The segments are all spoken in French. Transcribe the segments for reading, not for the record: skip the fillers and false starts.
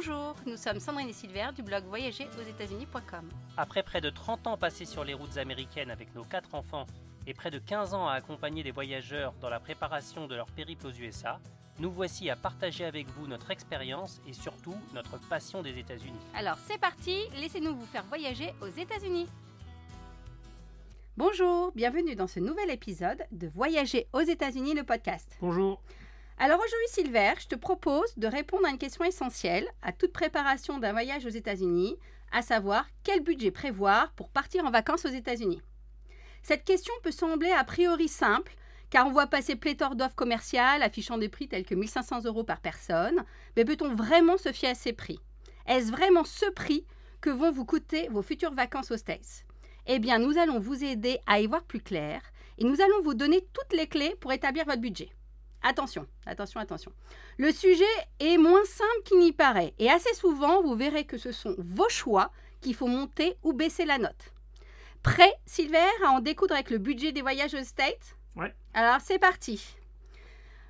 Bonjour, nous sommes Sandrine et Silver du blog voyagerosetats-unis.com. Après près de 30 ans passés sur les routes américaines avec nos 4 enfants et près de 15 ans à accompagner des voyageurs dans la préparation de leur périple aux USA, nous voici à partager avec vous notre expérience et surtout notre passion des États-Unis. Alors c'est parti, laissez-nous vous faire voyager aux États-Unis. Bonjour, bienvenue dans ce nouvel épisode de Voyager aux États-Unis, le podcast. Bonjour. Alors aujourd'hui Silver, je te propose de répondre à une question essentielle à toute préparation d'un voyage aux États-Unis, à savoir quel budget prévoir pour partir en vacances aux États-Unis. Cette question peut sembler a priori simple, car on voit passer pléthore d'offres commerciales affichant des prix tels que 1 500 € par personne, mais peut-on vraiment se fier à ces prix? Est-ce vraiment ce prix que vont vous coûter vos futures vacances aux States? Eh bien, nous allons vous aider à y voir plus clair et nous allons vous donner toutes les clés pour établir votre budget. Attention, attention, attention. Le sujet est moins simple qu'il n'y paraît et assez souvent, vous verrez que ce sont vos choix qu'il faut monter ou baisser la note. Prêt, Silver, à en découdre avec le budget des voyages aux States? Ouais. Alors, c'est parti.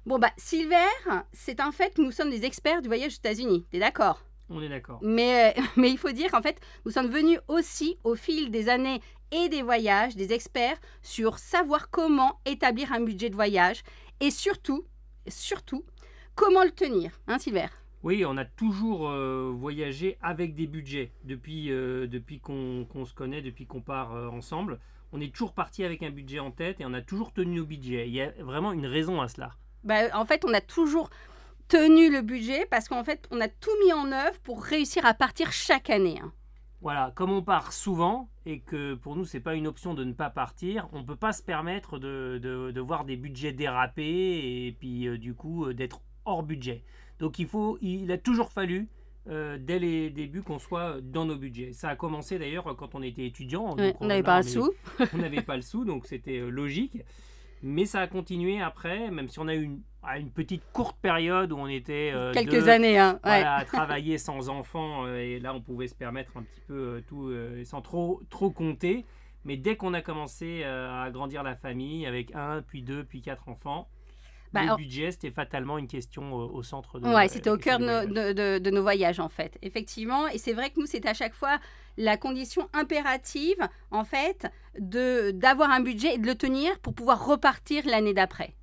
Bon, Silver, c'est un fait que nous sommes des experts du voyage aux États-Unis. T'es d'accord? On est d'accord. Mais il faut dire qu'en fait, nous sommes venus aussi, au fil des années et des voyages, des experts sur savoir comment établir un budget de voyage et surtout, comment le tenir, hein, Silver? Oui, on a toujours voyagé avec des budgets depuis qu'on se connaît, depuis qu'on part ensemble. On est toujours parti avec un budget en tête et on a toujours tenu nos budgets. Il y a vraiment une raison à cela. En fait, on a toujours tenu le budget parce qu'en fait, on a tout mis en œuvre pour réussir à partir chaque année. Hein. Voilà, comme on part souvent et que pour nous, ce n'est pas une option de ne pas partir, on ne peut pas se permettre de voir des budgets déraper et puis du coup d'être hors budget. Donc il a toujours fallu, dès les débuts, qu'on soit dans nos budgets. Ça a commencé d'ailleurs quand on était étudiant. Ouais, on n'avait pas un sou. On n'avait pas le sou, donc c'était logique. Mais ça a continué après, même si on a eu une petite courte période où on était quelques années, hein, ouais. Voilà, à travailler sans enfants et là on pouvait se permettre un petit peu tout sans trop compter. Mais dès qu'on a commencé à agrandir la famille avec 1, puis 2, puis 4 enfants, le budget c'était fatalement une question au centre de ouais, c'était au cœur de nos voyages en fait, effectivement. Et c'est vrai que nous, c'était à chaque fois la condition impérative en fait d'avoir un budget et de le tenir pour pouvoir repartir l'année d'après.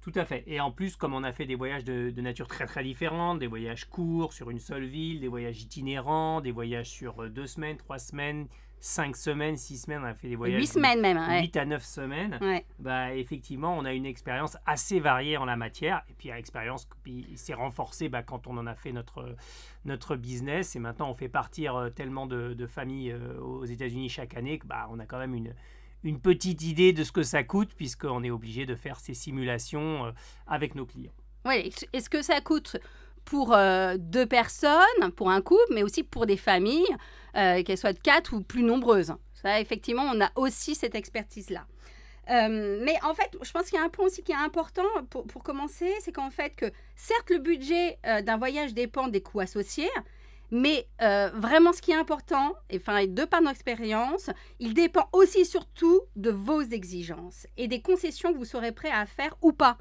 Tout à fait. Et en plus, comme on a fait des voyages de nature très très différente, des voyages courts sur une seule ville, des voyages itinérants, des voyages sur 2 semaines, 3 semaines, 5 semaines, 6 semaines, on a fait des voyages 8 semaines même. 8 à 9 semaines. Ouais. Effectivement, on a une expérience assez variée en la matière. Et puis l'expérience s'est renforcée quand on en a fait notre business. Et maintenant, on fait partir tellement de familles aux États-Unis chaque année qu'on a quand même une petite idée de ce que ça coûte, puisqu'on est obligé de faire ces simulations avec nos clients. Oui, est-ce que ça coûte pour 2 personnes, pour un couple, mais aussi pour des familles, qu'elles soient de 4 ou plus nombreuses? Ça, effectivement, on a aussi cette expertise-là. Mais en fait, je pense qu'il y a un point aussi qui est important pour commencer, c'est qu'en fait, que certes, le budget d'un voyage dépend des coûts associés, mais vraiment, ce qui est important, et de par notre expérience, il dépend aussi surtout de vos exigences et des concessions que vous serez prêt à faire ou pas.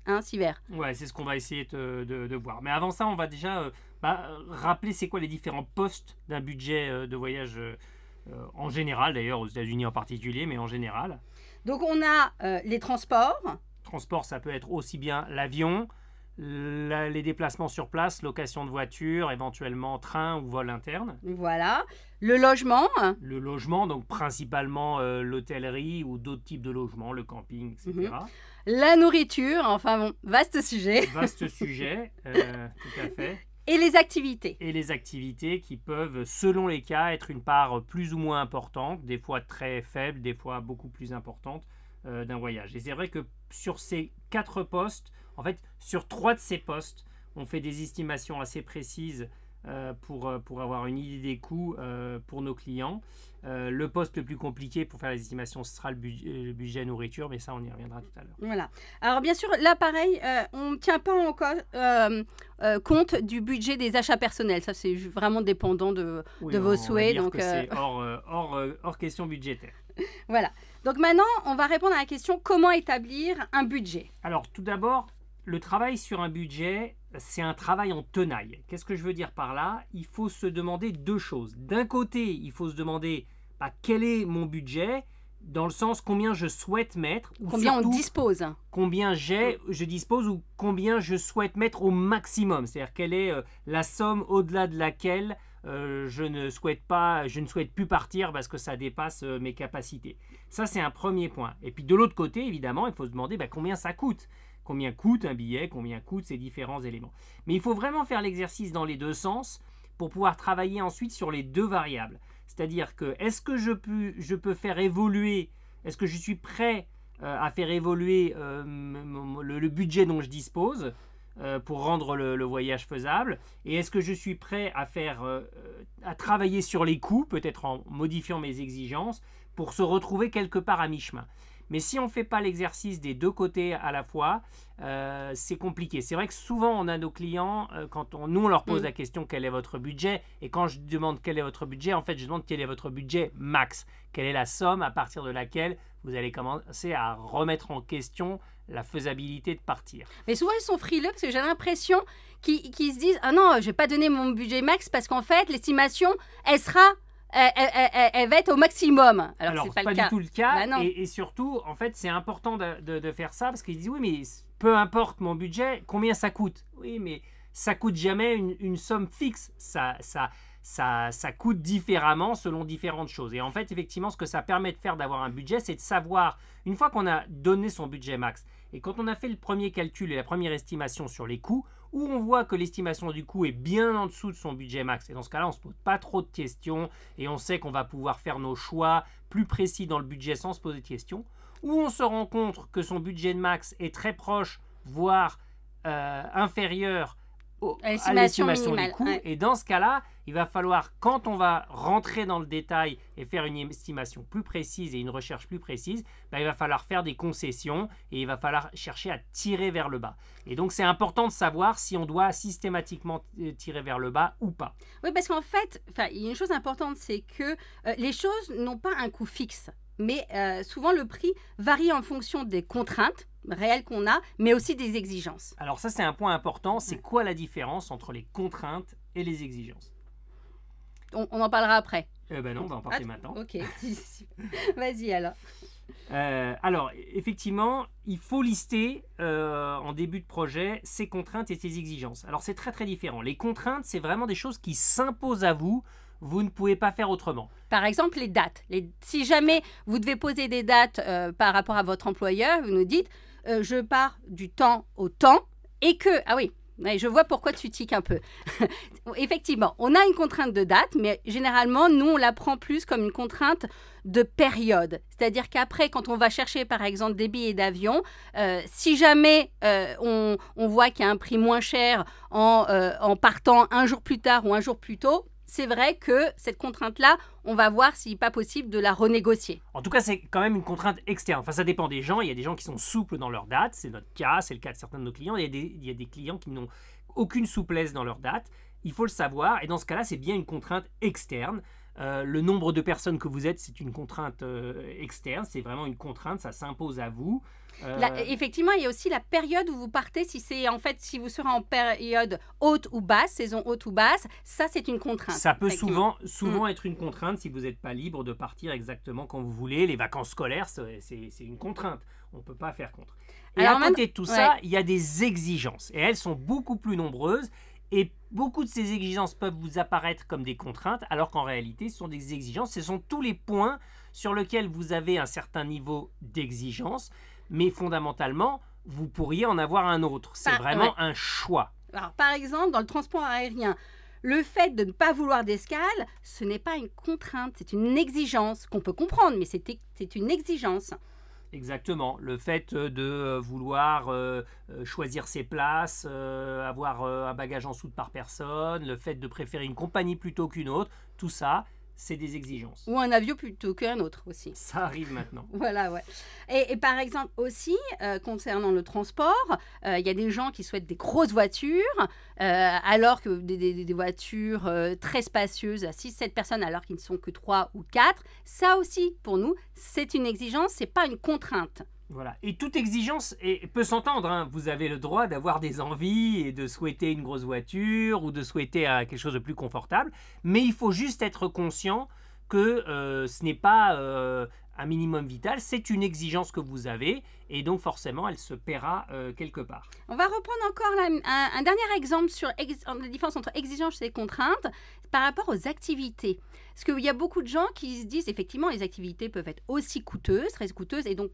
Hein, Silver? Ouais, c'est ce qu'on va essayer de voir. Mais avant ça, on va déjà rappeler c'est quoi les différents postes d'un budget de voyage en général, d'ailleurs aux États-Unis en particulier, mais en général. Donc on a les transports. Transport, ça peut être aussi bien l'avion, les déplacements sur place, location de voiture, éventuellement train ou vol interne. Voilà. Le logement. Le logement, donc principalement l'hôtellerie ou d'autres types de logements, le camping, etc. La nourriture, vaste sujet. Vaste sujet, tout à fait. Et les activités. Et les activités qui peuvent, selon les cas, être une part plus ou moins importante, des fois très faible, des fois beaucoup plus importante d'un voyage. Et c'est vrai que sur ces 4 postes, en fait, sur 3 de ces postes, on fait des estimations assez précises pour avoir une idée des coûts pour nos clients. Le poste le plus compliqué pour faire les estimations, ce sera le budget nourriture, mais ça, on y reviendra tout à l'heure. Voilà. Alors, bien sûr, là, pareil, on ne tient pas encore compte du budget des achats personnels. Ça, c'est vraiment dépendant de vos souhaits. Donc, c'est hors question budgétaire. Voilà. Donc, maintenant, on va répondre à la question comment établir un budget. Alors, tout d'abord, le travail sur un budget, c'est un travail en tenaille. Qu'est-ce que je veux dire par là? Il faut se demander deux choses. D'un côté, il faut se demander quel est mon budget, dans le sens combien je souhaite mettre. Ou combien surtout, on dispose. Combien je dispose ou combien je souhaite mettre au maximum. C'est-à-dire quelle est la somme au-delà de laquelle je ne souhaite plus partir parce que ça dépasse mes capacités. Ça, c'est un premier point. Et puis de l'autre côté, évidemment, il faut se demander combien ça coûte. Combien coûte un billet, combien coûtent ces différents éléments. Mais il faut vraiment faire l'exercice dans les deux sens pour pouvoir travailler ensuite sur les deux variables. C'est-à-dire que est-ce que je peux faire évoluer, est-ce que je suis prêt à faire évoluer le budget dont je dispose pour rendre le voyage faisable, et est-ce que je suis prêt à travailler sur les coûts, peut-être en modifiant mes exigences, pour se retrouver quelque part à mi-chemin. Mais si on ne fait pas l'exercice des deux côtés à la fois, c'est compliqué. C'est vrai que souvent, on a nos clients, nous, on leur pose la question « Quel est votre budget ?» Et quand je demande « Quel est votre budget ?» En fait, je demande « Quel est votre budget max ?» Quelle est la somme à partir de laquelle vous allez commencer à remettre en question la faisabilité de partir. Mais souvent, ils sont frileux parce que j'ai l'impression qu'ils se disent « Ah non, je ne vais pas donner mon budget max parce qu'en fait, l'estimation, elle va être au maximum. » Alors c'est pas du tout le cas. Bah et surtout, en fait, c'est important de faire ça parce qu'ils disent « Oui, mais peu importe mon budget, combien ça coûte ?» Oui, mais ça coûte jamais une somme fixe. Ça coûte différemment selon différentes choses. Et en fait, effectivement, ce que ça permet de faire d'avoir un budget, c'est de savoir, une fois qu'on a donné son budget max, et quand on a fait le premier calcul et la première estimation sur les coûts, où on voit que l'estimation du coût est bien en dessous de son budget max, et dans ce cas-là, on ne se pose pas trop de questions, et on sait qu'on va pouvoir faire nos choix plus précis dans le budget sans se poser de questions, où on se rend compte que son budget de max est très proche, voire inférieur à l'estimation du coût. Ouais. Et dans ce cas-là, il va falloir, quand on va rentrer dans le détail et faire une estimation plus précise et une recherche plus précise, il va falloir faire des concessions et il va falloir chercher à tirer vers le bas. Et donc, c'est important de savoir si on doit systématiquement tirer vers le bas ou pas. Oui, parce qu'en fait, il y a une chose importante, c'est que les choses n'ont pas un coût fixe. Mais souvent, le prix varie en fonction des contraintes réelles qu'on a, mais aussi des exigences. Alors ça, c'est un point important. C'est quoi la différence entre les contraintes et les exigences? On en parlera après. Non, on va en parler maintenant. Ok, vas-y alors. Alors, effectivement, il faut lister en début de projet ses contraintes et ses exigences. Alors, c'est très très différent. Les contraintes, c'est vraiment des choses qui s'imposent à vous. Vous ne pouvez pas faire autrement. Par exemple, les dates. Si jamais vous devez poser des dates par rapport à votre employeur, vous nous dites je pars du temps au temps et que... Ah oui, je vois pourquoi tu tiques un peu. Effectivement, on a une contrainte de date, mais généralement, nous, on la prend plus comme une contrainte de période. C'est-à-dire qu'après, quand on va chercher, par exemple, des billets d'avion, si jamais on voit qu'il y a un prix moins cher en partant un jour plus tard ou un jour plus tôt, c'est vrai que cette contrainte-là, on va voir s'il n'est pas possible de la renégocier. En tout cas, c'est quand même une contrainte externe. Enfin, ça dépend des gens. Il y a des gens qui sont souples dans leurs dates. C'est notre cas, c'est le cas de certains de nos clients. Il y a des clients qui n'ont aucune souplesse dans leurs dates. Il faut le savoir. Et dans ce cas-là, c'est bien une contrainte externe. Le nombre de personnes que vous êtes, c'est une contrainte externe. C'est vraiment une contrainte. Ça s'impose à vous. Effectivement, il y a aussi la période où vous partez, si vous serez en période haute ou basse, saison haute ou basse, ça c'est une contrainte. Ça peut souvent être une contrainte si vous n'êtes pas libre de partir exactement quand vous voulez. Les vacances scolaires, c'est une contrainte. On ne peut pas faire contre. Et à côté de tout ça, il y a des exigences. Et elles sont beaucoup plus nombreuses. Et beaucoup de ces exigences peuvent vous apparaître comme des contraintes, alors qu'en réalité, ce sont des exigences. Ce sont tous les points sur lesquels vous avez un certain niveau d'exigence. Mais fondamentalement, vous pourriez en avoir un autre. C'est vraiment un choix. Alors, par exemple, dans le transport aérien, le fait de ne pas vouloir d'escale, ce n'est pas une contrainte, c'est une exigence qu'on peut comprendre, mais c'est une exigence. Exactement. Le fait de vouloir choisir ses places, avoir un bagage en soute par personne, le fait de préférer une compagnie plutôt qu'une autre, tout ça, c'est des exigences. Ou un avion plutôt qu'un autre aussi. Ça arrive maintenant. Voilà, ouais. Et par exemple aussi, concernant le transport, il y a des gens qui souhaitent des grosses voitures, alors que des voitures très spacieuses à 6-7 personnes, alors qu'ils ne sont que 3 ou 4. Ça aussi, pour nous, c'est une exigence, c'est pas une contrainte. Voilà. Et toute exigence peut s'entendre, hein. Vous avez le droit d'avoir des envies et de souhaiter une grosse voiture ou de souhaiter quelque chose de plus confortable. Mais il faut juste être conscient que ce n'est pas un minimum vital, c'est une exigence que vous avez et donc forcément elle se paiera quelque part. On va reprendre encore un dernier exemple sur la différence entre exigence et contrainte par rapport aux activités. Parce qu'il y a beaucoup de gens qui se disent effectivement les activités peuvent être aussi coûteuses, très coûteuses, et donc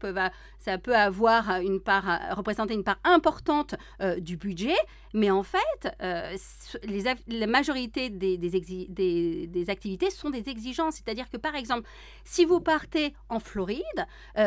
ça peut représenter une part importante du budget. Mais en fait, la majorité des activités sont des exigences. C'est-à-dire que par exemple, si vous partez en Floride,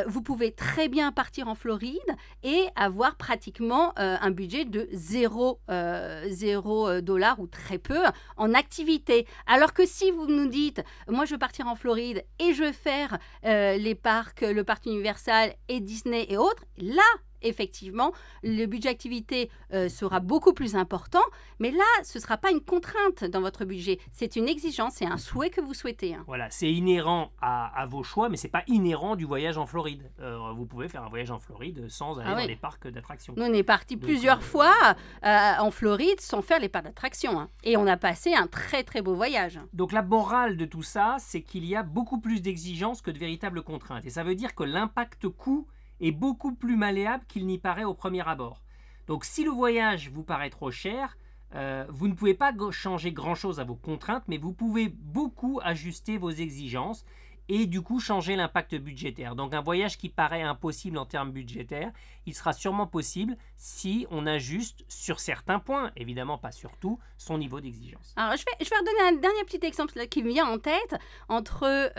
vous pouvez très bien partir en Floride et avoir pratiquement un budget de 0 $ ou très peu en activité. Alors que si vous nous dites, moi je veux partir en Floride et je veux faire le parc Universal et Disney et autres, là, effectivement, le budget activité sera beaucoup plus important, mais là, ce ne sera pas une contrainte dans votre budget. C'est une exigence, c'est un souhait que vous souhaitez. Hein. Voilà, c'est inhérent à vos choix, mais ce n'est pas inhérent du voyage en Floride. Vous pouvez faire un voyage en Floride sans aller dans les parcs d'attractions. Nous, on est partis plusieurs fois en Floride sans faire les parcs d'attractions. Hein. Et on a passé un très, très beau voyage. Donc la morale de tout ça, c'est qu'il y a beaucoup plus d'exigences que de véritables contraintes. Et ça veut dire que l'impact coût est beaucoup plus malléable qu'il n'y paraît au premier abord. Donc si le voyage vous paraît trop cher, vous ne pouvez pas changer grand-chose à vos contraintes, mais vous pouvez beaucoup ajuster vos exigences et du coup changer l'impact budgétaire. Donc un voyage qui paraît impossible en termes budgétaires, il sera sûrement possible si on ajuste sur certains points, évidemment pas sur tout, son niveau d'exigence. Alors je vais redonner un dernier petit exemple qui me vient en tête entre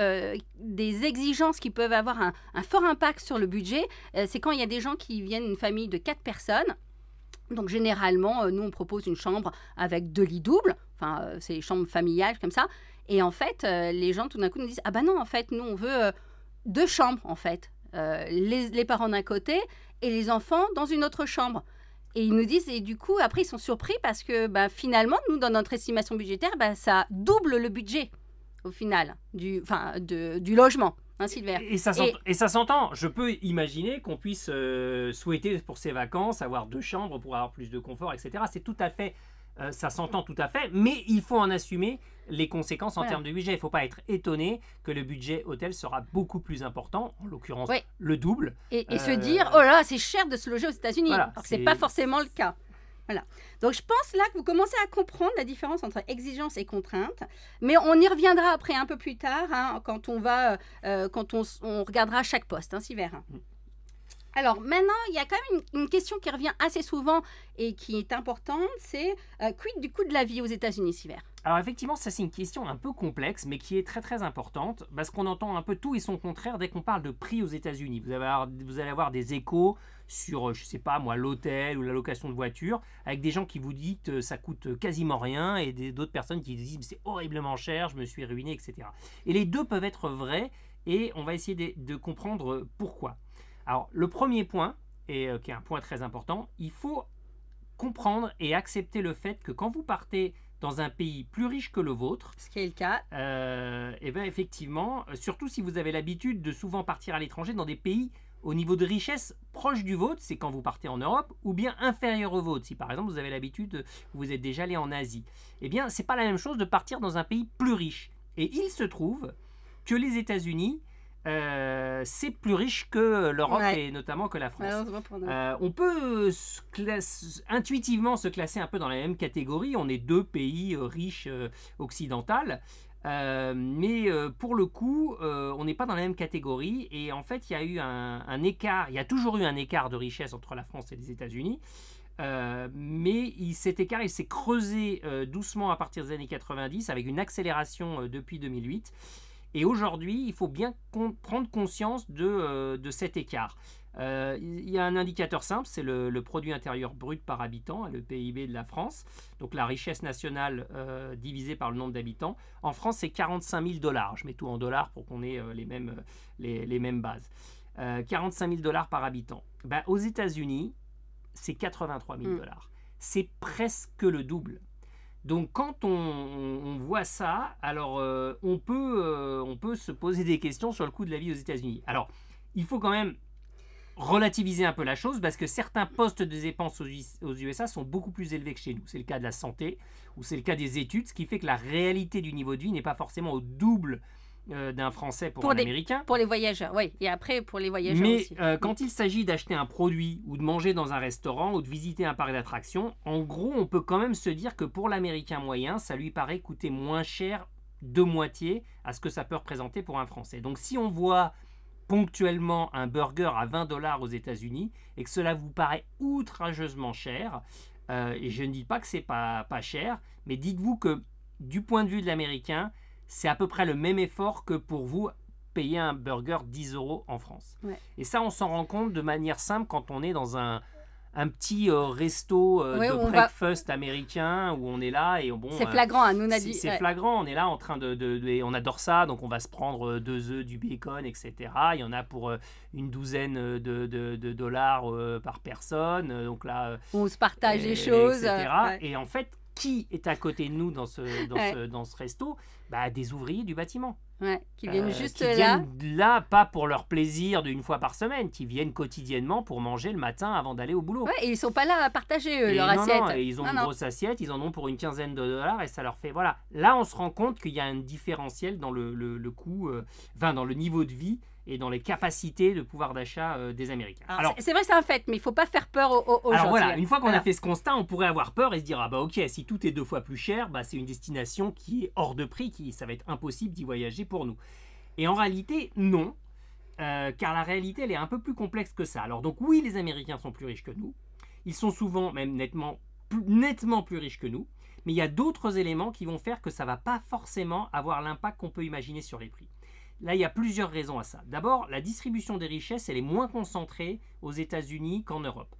des exigences qui peuvent avoir un fort impact sur le budget. C'est quand il y a des gens qui viennent d'une famille de 4 personnes. Donc généralement, nous on propose une chambre avec 2 lits doubles, enfin c'est les chambres familiales comme ça. Et en fait, les gens tout d'un coup nous disent « Ah ben non, en fait, nous on veut 2 chambres en fait. Les parents d'un côté et les enfants dans une autre chambre. » Et ils nous disent, et du coup, après ils sont surpris parce que finalement, nous dans notre estimation budgétaire, ça double le budget au final du logement. Hein, Silver. Et ça s'entend. Je peux imaginer qu'on puisse souhaiter pour ses vacances avoir 2 chambres pour avoir plus de confort, etc. C'est tout à fait, ça s'entend tout à fait, mais il faut en assumer les conséquences en termes de budget. Il ne faut pas être étonné que le budget hôtel sera beaucoup plus important, en l'occurrence le double. Et se dire, oh là, c'est cher de se loger aux États-Unis. Voilà, alors que ce n'est pas forcément le cas. Voilà. Donc je pense là que vous commencez à comprendre la différence entre exigence et contrainte, mais on y reviendra après un peu plus tard, hein, quand on regardera chaque poste, hein, Silver. Alors maintenant, il y a quand même une question qui revient assez souvent et qui est importante, c'est quid du coût de la vie aux États-Unis, Silver? Alors effectivement, ça c'est une question un peu complexe, mais qui est très très importante, parce qu'on entend un peu tout et son contraire dès qu'on parle de prix aux États-Unis. Vous allez avoir des échos sur, je sais pas moi, l'hôtel ou la location de voiture, avec des gens qui vous disent que ça coûte quasiment rien, et d'autres personnes qui disent c'est horriblement cher, je me suis ruiné, etc. Et les deux peuvent être vrais, et on va essayer de comprendre pourquoi. Alors le premier point, et qui est un point très important, il faut comprendre et accepter le fait que quand vous partez dans un pays plus riche que le vôtre, ce qui est le cas, et bien effectivement, surtout si vous avez l'habitude de souvent partir à l'étranger dans des pays au niveau de richesse proche du vôtre, c'est quand vous partez en Europe, ou bien inférieur au vôtre. Si par exemple vous avez l'habitude, vous êtes déjà allé en Asie, eh bien c'est pas la même chose de partir dans un pays plus riche. Et il se trouve que les États-Unis, c'est plus riche que l'Europe et notamment que la France. On peut intuitivement se classer un peu dans la même catégorie. On est 2 pays riches occidentales. Mais pour le coup, on n'est pas dans la même catégorie. Et en fait, il y a eu un écart, il y a toujours eu un écart de richesse entre la France et les États-Unis. Mais cet écart, il s'est creusé doucement à partir des années 90 avec une accélération depuis 2008. Et aujourd'hui, il faut bien prendre conscience de cet écart. Il y a un indicateur simple, c'est le produit intérieur brut par habitant, le PIB de la France. Donc la richesse nationale divisée par le nombre d'habitants. En France, c'est 45 000 $. Je mets tout en dollars pour qu'on ait les mêmes bases. 45 000 $ par habitant. Aux États-Unis, c'est 83 000 $. C'est presque le double. Donc quand on voit ça, alors on peut se poser des questions sur le coût de la vie aux États-Unis. Alors, il faut quand même relativiser un peu la chose parce que certains postes de dépenses aux USA sont beaucoup plus élevés que chez nous. C'est le cas de la santé ou c'est le cas des études, ce qui fait que la réalité du niveau de vie n'est pas forcément au double d'un Français pour un Américain. Pour les voyageurs, oui. Et après, pour les voyageurs mais aussi. Quand il s'agit d'acheter un produit ou de manger dans un restaurant ou de visiter un parc d'attractions, en gros, on peut quand même se dire que pour l'Américain moyen, ça lui paraît coûter moins cher de moitié à ce que ça peut représenter pour un Français. Donc si on voit ponctuellement un burger à 20 $ aux États-Unis et que cela vous paraît outrageusement cher, et je ne dis pas que c'est pas cher, mais dites-vous que du point de vue de l'Américain, c'est à peu près le même effort que pour vous payer un burger 10 € en France. Ouais. Et ça, on s'en rend compte de manière simple quand on est dans un petit resto de breakfast américain où on est là et bon, c'est flagrant, hein, nous on a dit. C'est flagrant, on est là en train et on adore ça, donc on va se prendre 2 œufs, du bacon, etc. Il y en a pour une douzaine de dollars par personne, donc là on se partage les choses, etc. Et en fait, qui est à côté de nous dans ce resto? Des ouvriers du bâtiment. Qui viennent juste qui viennent là, pas pour leur plaisir d'une fois par semaine, qui viennent quotidiennement pour manger le matin avant d'aller au boulot. Et ils ne sont pas là à partager leur assiette. Non, et ils ont une grosse assiette, ils en ont pour une quinzaine de dollars et ça leur fait... Voilà. Là, on se rend compte qu'il y a un différentiel dans le coût, dans le niveau de vie et dans les capacités de pouvoir d'achat des Américains. Alors, c'est vrai, c'est un fait, mais il ne faut pas faire peur aux gens. Alors voilà, une fois qu'on a fait ce constat, on pourrait avoir peur et se dire ok, si tout est 2 fois plus cher, c'est une destination qui est hors de prix, ça va être impossible d'y voyager pour nous. Et en réalité, non, car la réalité, elle est un peu plus complexe que ça. Alors donc oui, les Américains sont plus riches que nous, ils sont souvent même nettement plus riches que nous, mais il y a d'autres éléments qui vont faire que ça ne va pas forcément avoir l'impact qu'on peut imaginer sur les prix. Là, il y a plusieurs raisons à ça. D'abord, la distribution des richesses, elle est moins concentrée aux États-Unis qu'en Europe.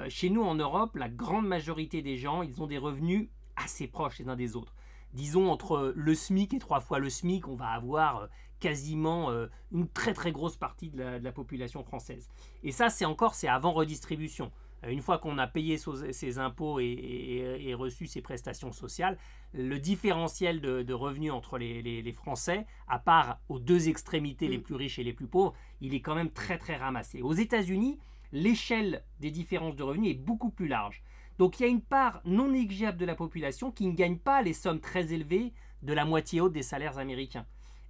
Chez nous, en Europe, la grande majorité des gens, ils ont des revenus assez proches les uns des autres. Disons, entre le SMIC et 3 fois le SMIC, on va avoir quasiment une très très grosse partie de la population française. Et ça, c'est avant redistribution. Une fois qu'on a payé ses impôts et reçu ses prestations sociales, le différentiel de revenus entre les Français, à part aux 2 extrémités, les plus riches et les plus pauvres, il est quand même très très ramassé. Aux États-Unis, l'échelle des différences de revenus est beaucoup plus large. Donc il y a une part non négligeable de la population qui ne gagne pas les sommes très élevées de la moitié haute des salaires américains.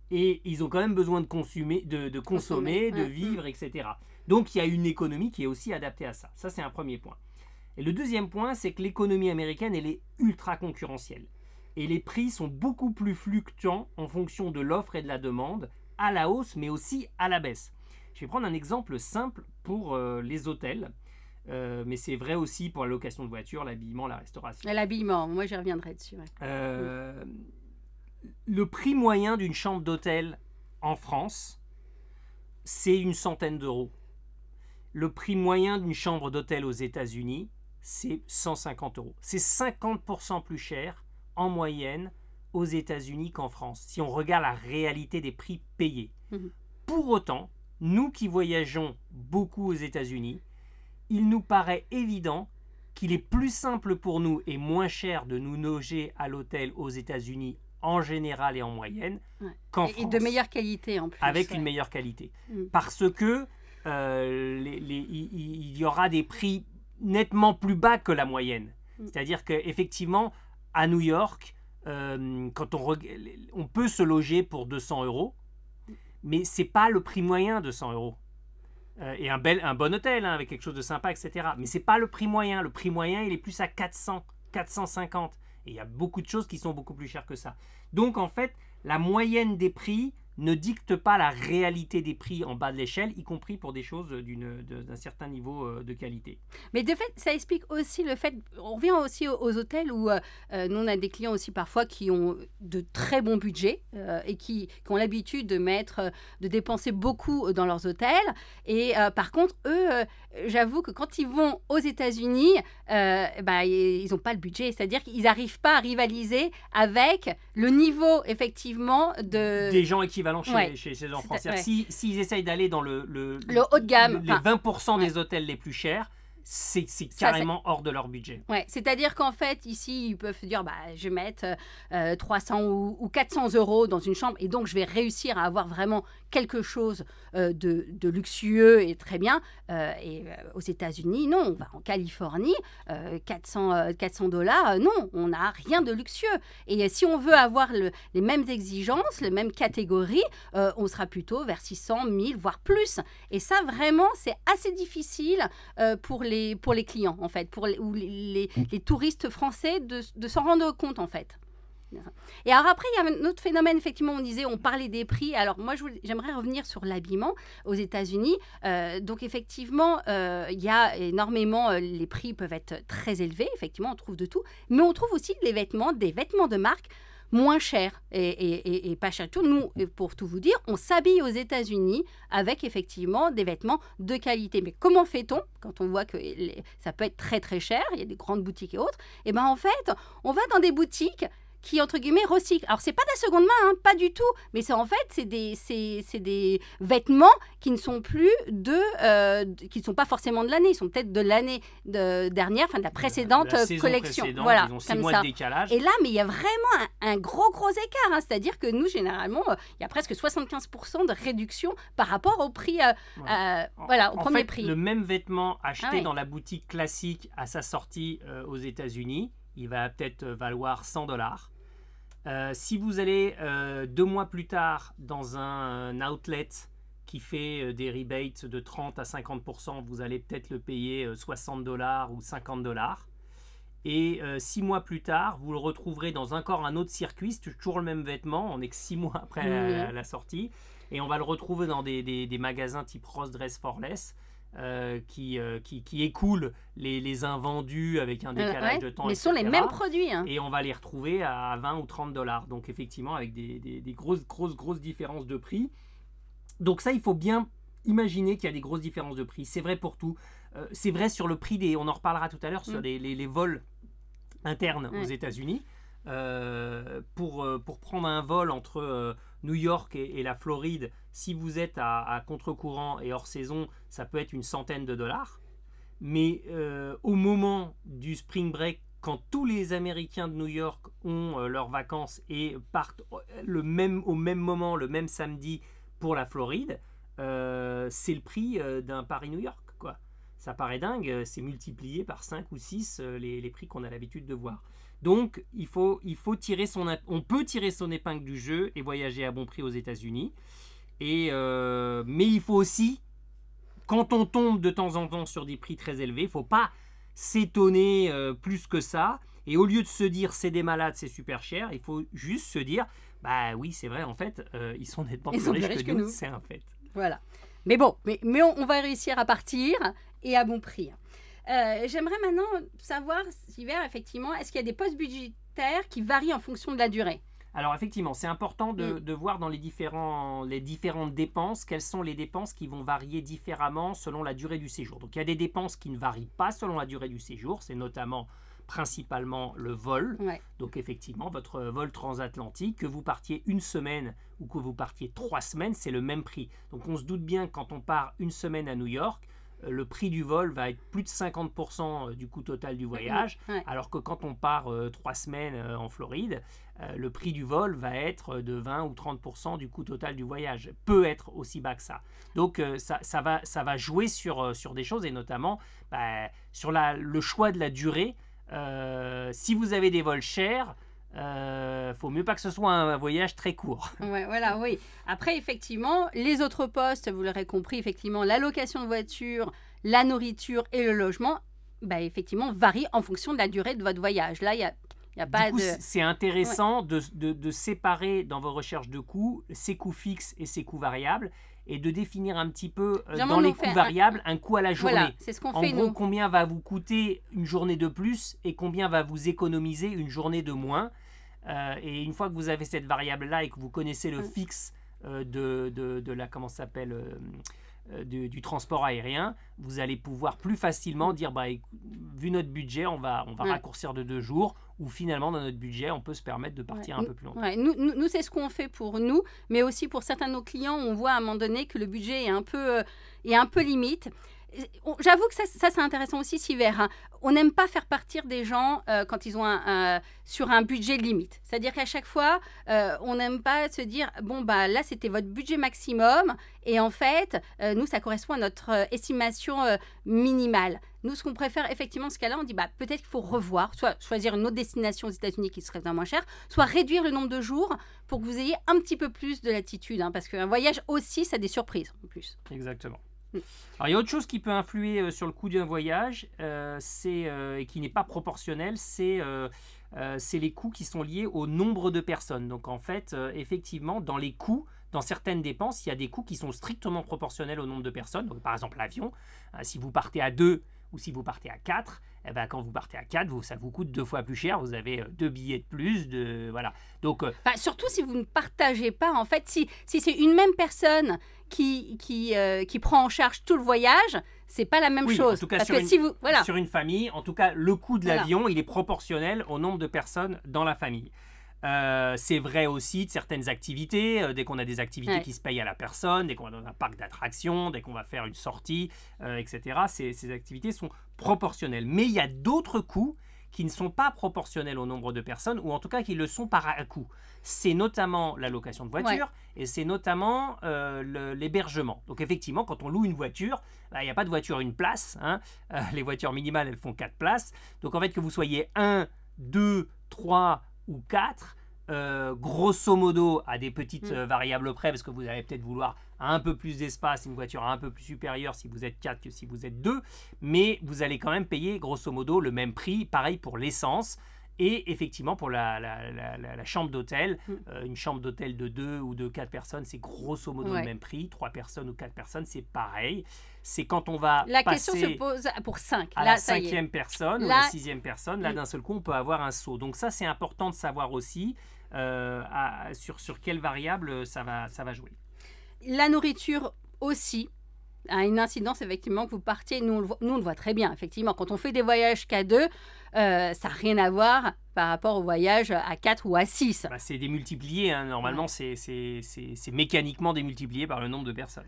Et ils ont quand même besoin de consommer, de vivre, etc. Donc il y a une économie qui est aussi adaptée à ça. Ça, c'est un premier point. Et le deuxième point, c'est que l'économie américaine, elle est ultra concurrentielle. Et les prix sont beaucoup plus fluctuants en fonction de l'offre et de la demande, à la hausse, mais aussi à la baisse. Je vais prendre un exemple simple pour les hôtels, mais c'est vrai aussi pour la location de voitures, l'habillement, la restauration. L'habillement, moi j'y reviendrai dessus. Le prix moyen d'une chambre d'hôtel en France, c'est une centaine d'euros. Le prix moyen d'une chambre d'hôtel aux États-Unis, c'est 150 euros. C'est 50% plus cher en moyenne aux États-Unis qu'en France, si on regarde la réalité des prix payés. Pour autant, nous qui voyageons beaucoup aux États-Unis, il nous paraît évident qu'il est plus simple pour nous et moins cher de nous loger à l'hôtel aux États-Unis en général et en moyenne qu'en France. Et de meilleure qualité en plus. Avec une meilleure qualité. Parce que il y aura des prix nettement plus bas que la moyenne. C'est-à-dire qu'effectivement, à New York, quand on peut se loger pour 200 euros, mais ce n'est pas le prix moyen de 100 euros. Et un bon hôtel, avec quelque chose de sympa, etc. Mais ce n'est pas le prix moyen. Le prix moyen, il est plus à 400, 450. Et il y a beaucoup de choses qui sont beaucoup plus chères que ça. Donc, en fait, la moyenne des prix ne dicte pas la réalité des prix en bas de l'échelle, y compris pour des choses d'un certain niveau de qualité. Mais de fait, ça explique aussi le fait, on revient aussi aux hôtels où nous on a des clients aussi parfois qui ont de très bons budgets et qui ont l'habitude de dépenser beaucoup dans leurs hôtels. Et par contre, eux, j'avoue que quand ils vont aux États-Unis, ils n'ont pas le budget, c'est-à-dire qu'ils n'arrivent pas à rivaliser avec le niveau effectivement des gens équivalents chez les gens français. S'ils essayent d'aller dans le haut de gamme, les 20% des hôtels les plus chers, c'est carrément hors de leur budget. Ouais, c'est-à-dire qu'en fait, ici, ils peuvent se dire, je vais mettre 300 ou 400 € dans une chambre et donc je vais réussir à avoir vraiment quelque chose de luxueux et très bien. Aux États-Unis, non, on va en Californie, 400 $, non, on n'a rien de luxueux. Et si on veut avoir les mêmes exigences, les mêmes catégories, on sera plutôt vers 600, 1000, voire plus. Et ça, vraiment, c'est assez difficile pour les clients, en fait, pour les touristes français de s'en rendre compte, en fait. Et alors après, il y a un autre phénomène, effectivement, on parlait des prix. Alors moi, j'aimerais revenir sur l'habillement aux États-Unis. Donc effectivement, il y a énormément, les prix peuvent être très élevés, effectivement, on trouve de tout. Mais on trouve aussi des vêtements de marque moins chers et pas chers. Nous, pour tout vous dire, on s'habille aux États-Unis avec effectivement des vêtements de qualité. Mais comment fait-on quand on voit que ça peut être très très cher, il y a des grandes boutiques et autres, et en fait, on va dans des boutiques qui, entre guillemets, recyclent. Alors, c'est pas de la seconde main, pas du tout, mais c'est en fait, c'est des vêtements qui ne sont plus qui ne sont pas forcément de l'année, ils sont peut-être de l'année dernière, de la précédente collection. Voilà, ils ont 6 mois de décalage. Et là, mais il y a vraiment un gros écart, c'est-à-dire que nous, généralement, il y a presque 75% de réduction par rapport au prix, au premier prix. Le même vêtement acheté dans la boutique classique à sa sortie aux États-Unis, il va peut-être valoir 100 $. Si vous allez 2 mois plus tard dans un outlet qui fait des rebates de 30 à 50%, vous allez peut-être le payer 60 $ ou 50 $. Et 6 mois plus tard, vous le retrouverez dans encore un autre circuit, c'est toujours le même vêtement, on n'est que 6 mois après la sortie, et on va le retrouver dans des magasins type Ross Dress for Less, qui écoulent les invendus avec un décalage de temps, mais ce sont les mêmes produits. Et on va les retrouver à 20 ou 30 $. Donc effectivement, avec des grosses différences de prix. Donc ça, il faut bien imaginer qu'il y a des grosses différences de prix. C'est vrai pour tout. C'est vrai sur le prix on en reparlera tout à l'heure, sur les vols internes aux États-Unis. Pour prendre un vol entre New York et la Floride, si vous êtes à contre-courant et hors saison, ça peut être une centaine de dollars. Mais au moment du spring break, quand tous les Américains de New York ont leurs vacances et partent au même moment, le même samedi pour la Floride, c'est le prix d'un Paris-New York, quoi. Ça paraît dingue, c'est multiplié par 5 ou 6 les prix qu'on a l'habitude de voir. Donc, on peut tirer son épingle du jeu et voyager à bon prix aux États-Unis. Mais il faut aussi, quand on tombe de temps en temps sur des prix très élevés, il ne faut pas s'étonner plus que ça. Et au lieu de se dire c'est des malades, c'est super cher, il faut juste se dire bah oui, c'est vrai, en fait, ils sont nettement plus riches que nous, c'est un fait. Voilà. Mais bon, mais on va réussir à partir et à bon prix. J'aimerais maintenant savoir, Sylvain, effectivement, est-ce qu'il y a des postes budgétaires qui varient en fonction de la durée? Alors effectivement, c'est important de voir dans les différentes dépenses, quelles sont les dépenses qui vont varier différemment selon la durée du séjour. Donc il y a des dépenses qui ne varient pas selon la durée du séjour, c'est notamment principalement le vol. Donc effectivement, votre vol transatlantique, que vous partiez 1 semaine ou que vous partiez 3 semaines, c'est le même prix. Donc on se doute bien que quand on part 1 semaine à New York, le prix du vol va être plus de 50% du coût total du voyage, alors que quand on part 3 semaines en Floride, le prix du vol va être de 20 ou 30% du coût total du voyage. Peut être aussi bas que ça. Donc ça va jouer sur des choses, et notamment sur le choix de la durée. Si vous avez des vols chers, faut mieux pas que ce soit un voyage très court. Oui. Après, effectivement, les autres postes, vous l'aurez compris, effectivement, la location de voiture, la nourriture et le logement, effectivement, varient en fonction de la durée de votre voyage. Là, il y a pas du coup, c'est intéressant de séparer dans vos recherches de coûts ces coûts fixes et ces coûts variables, et de définir un petit peu dans les coûts variables un coût à la journée. Voilà, c'est ce qu'on fait, en gros, combien va vous coûter une journée de plus et combien va vous économiser une journée de moins. Et une fois que vous avez cette variable-là et que vous connaissez le fixe de la, comment ça s'appelle, du transport aérien, vous allez pouvoir plus facilement dire vu notre budget, on va raccourcir de 2 jours, ou finalement dans notre budget on peut se permettre de partir un peu plus longtemps. Nous c'est ce qu'on fait pour nous, mais aussi pour certains de nos clients, on voit à un moment donné que le budget est un peu limite. J'avoue que ça c'est intéressant aussi, Siver, hein. On n'aime pas faire partir des gens quand ils ont sur un budget limite. C'est-à-dire qu'à chaque fois, on n'aime pas se dire, bon, bah là, c'était votre budget maximum. Et en fait, nous, ça correspond à notre estimation minimale. Nous, ce qu'on préfère, effectivement, dans ce cas-là, on dit, bah, peut-être qu'il faut revoir, soit choisir une autre destination aux États-Unis qui serait bien moins chère, soit réduire le nombre de jours pour que vous ayez un petit peu plus de latitude. Hein, parce qu'un voyage aussi, ça a des surprises en plus. Exactement. Alors, il y a autre chose qui peut influer sur le coût d'un voyage, et qui n'est pas proportionnel, c'est les coûts qui sont liés au nombre de personnes. Donc, en fait, effectivement, dans les coûts, dans certaines dépenses, il y a des coûts qui sont strictement proportionnels au nombre de personnes. Donc, par exemple, l'avion, si vous partez à 2 ou si vous partez à 4, eh ben, quand vous partez à 4, ça vous coûte 2 fois plus cher. Vous avez 2 billets de plus. Voilà. Donc, surtout si vous ne partagez pas, en fait, si c'est une même personne qui prend en charge tout le voyage, c'est pas la même chose. En tout cas, parce que sur une famille, en tout cas, le coût de l'avion, il est proportionnel au nombre de personnes dans la famille. C'est vrai aussi de certaines activités, dès qu'on a des activités qui se payent à la personne, dès qu'on va dans un parc d'attractions, dès qu'on va faire une sortie, etc. Ces activités sont proportionnelles. Mais il y a d'autres coûts qui ne sont pas proportionnels au nombre de personnes, ou en tout cas qui le sont par à coup. C'est notamment la location de voiture et c'est notamment l'hébergement. Donc effectivement, quand on loue une voiture, il n'y a pas de voiture une place. Hein. Les voitures minimales, elles font 4 places. Donc en fait, que vous soyez 1, 2, 3 ou 4, grosso modo, à des petites variables près, parce que vous allez peut-être vouloir un peu plus d'espace, une voiture un peu plus supérieure si vous êtes 4 que si vous êtes 2, mais vous allez quand même payer grosso modo le même prix, pareil pour l'essence. Et effectivement, pour la chambre d'hôtel, une chambre d'hôtel de 2 ou de 4 personnes, c'est grosso modo le même prix. 3 personnes ou 4 personnes, c'est pareil. C'est quand on va question se pose pour 5. À la 5e personne ou la 6e personne, là d'un seul coup, on peut avoir un saut. Donc ça, c'est important de savoir aussi sur quelle variable ça va jouer. La nourriture aussi a une incidence, effectivement, que vous partiez. Nous, on le voit très bien, effectivement. Quand on fait des voyages qu'à 2, ça n'a rien à voir par rapport au voyage à 4 ou à 6. C'est démultiplié. Hein. Normalement, c'est mécaniquement démultiplié par le nombre de personnes.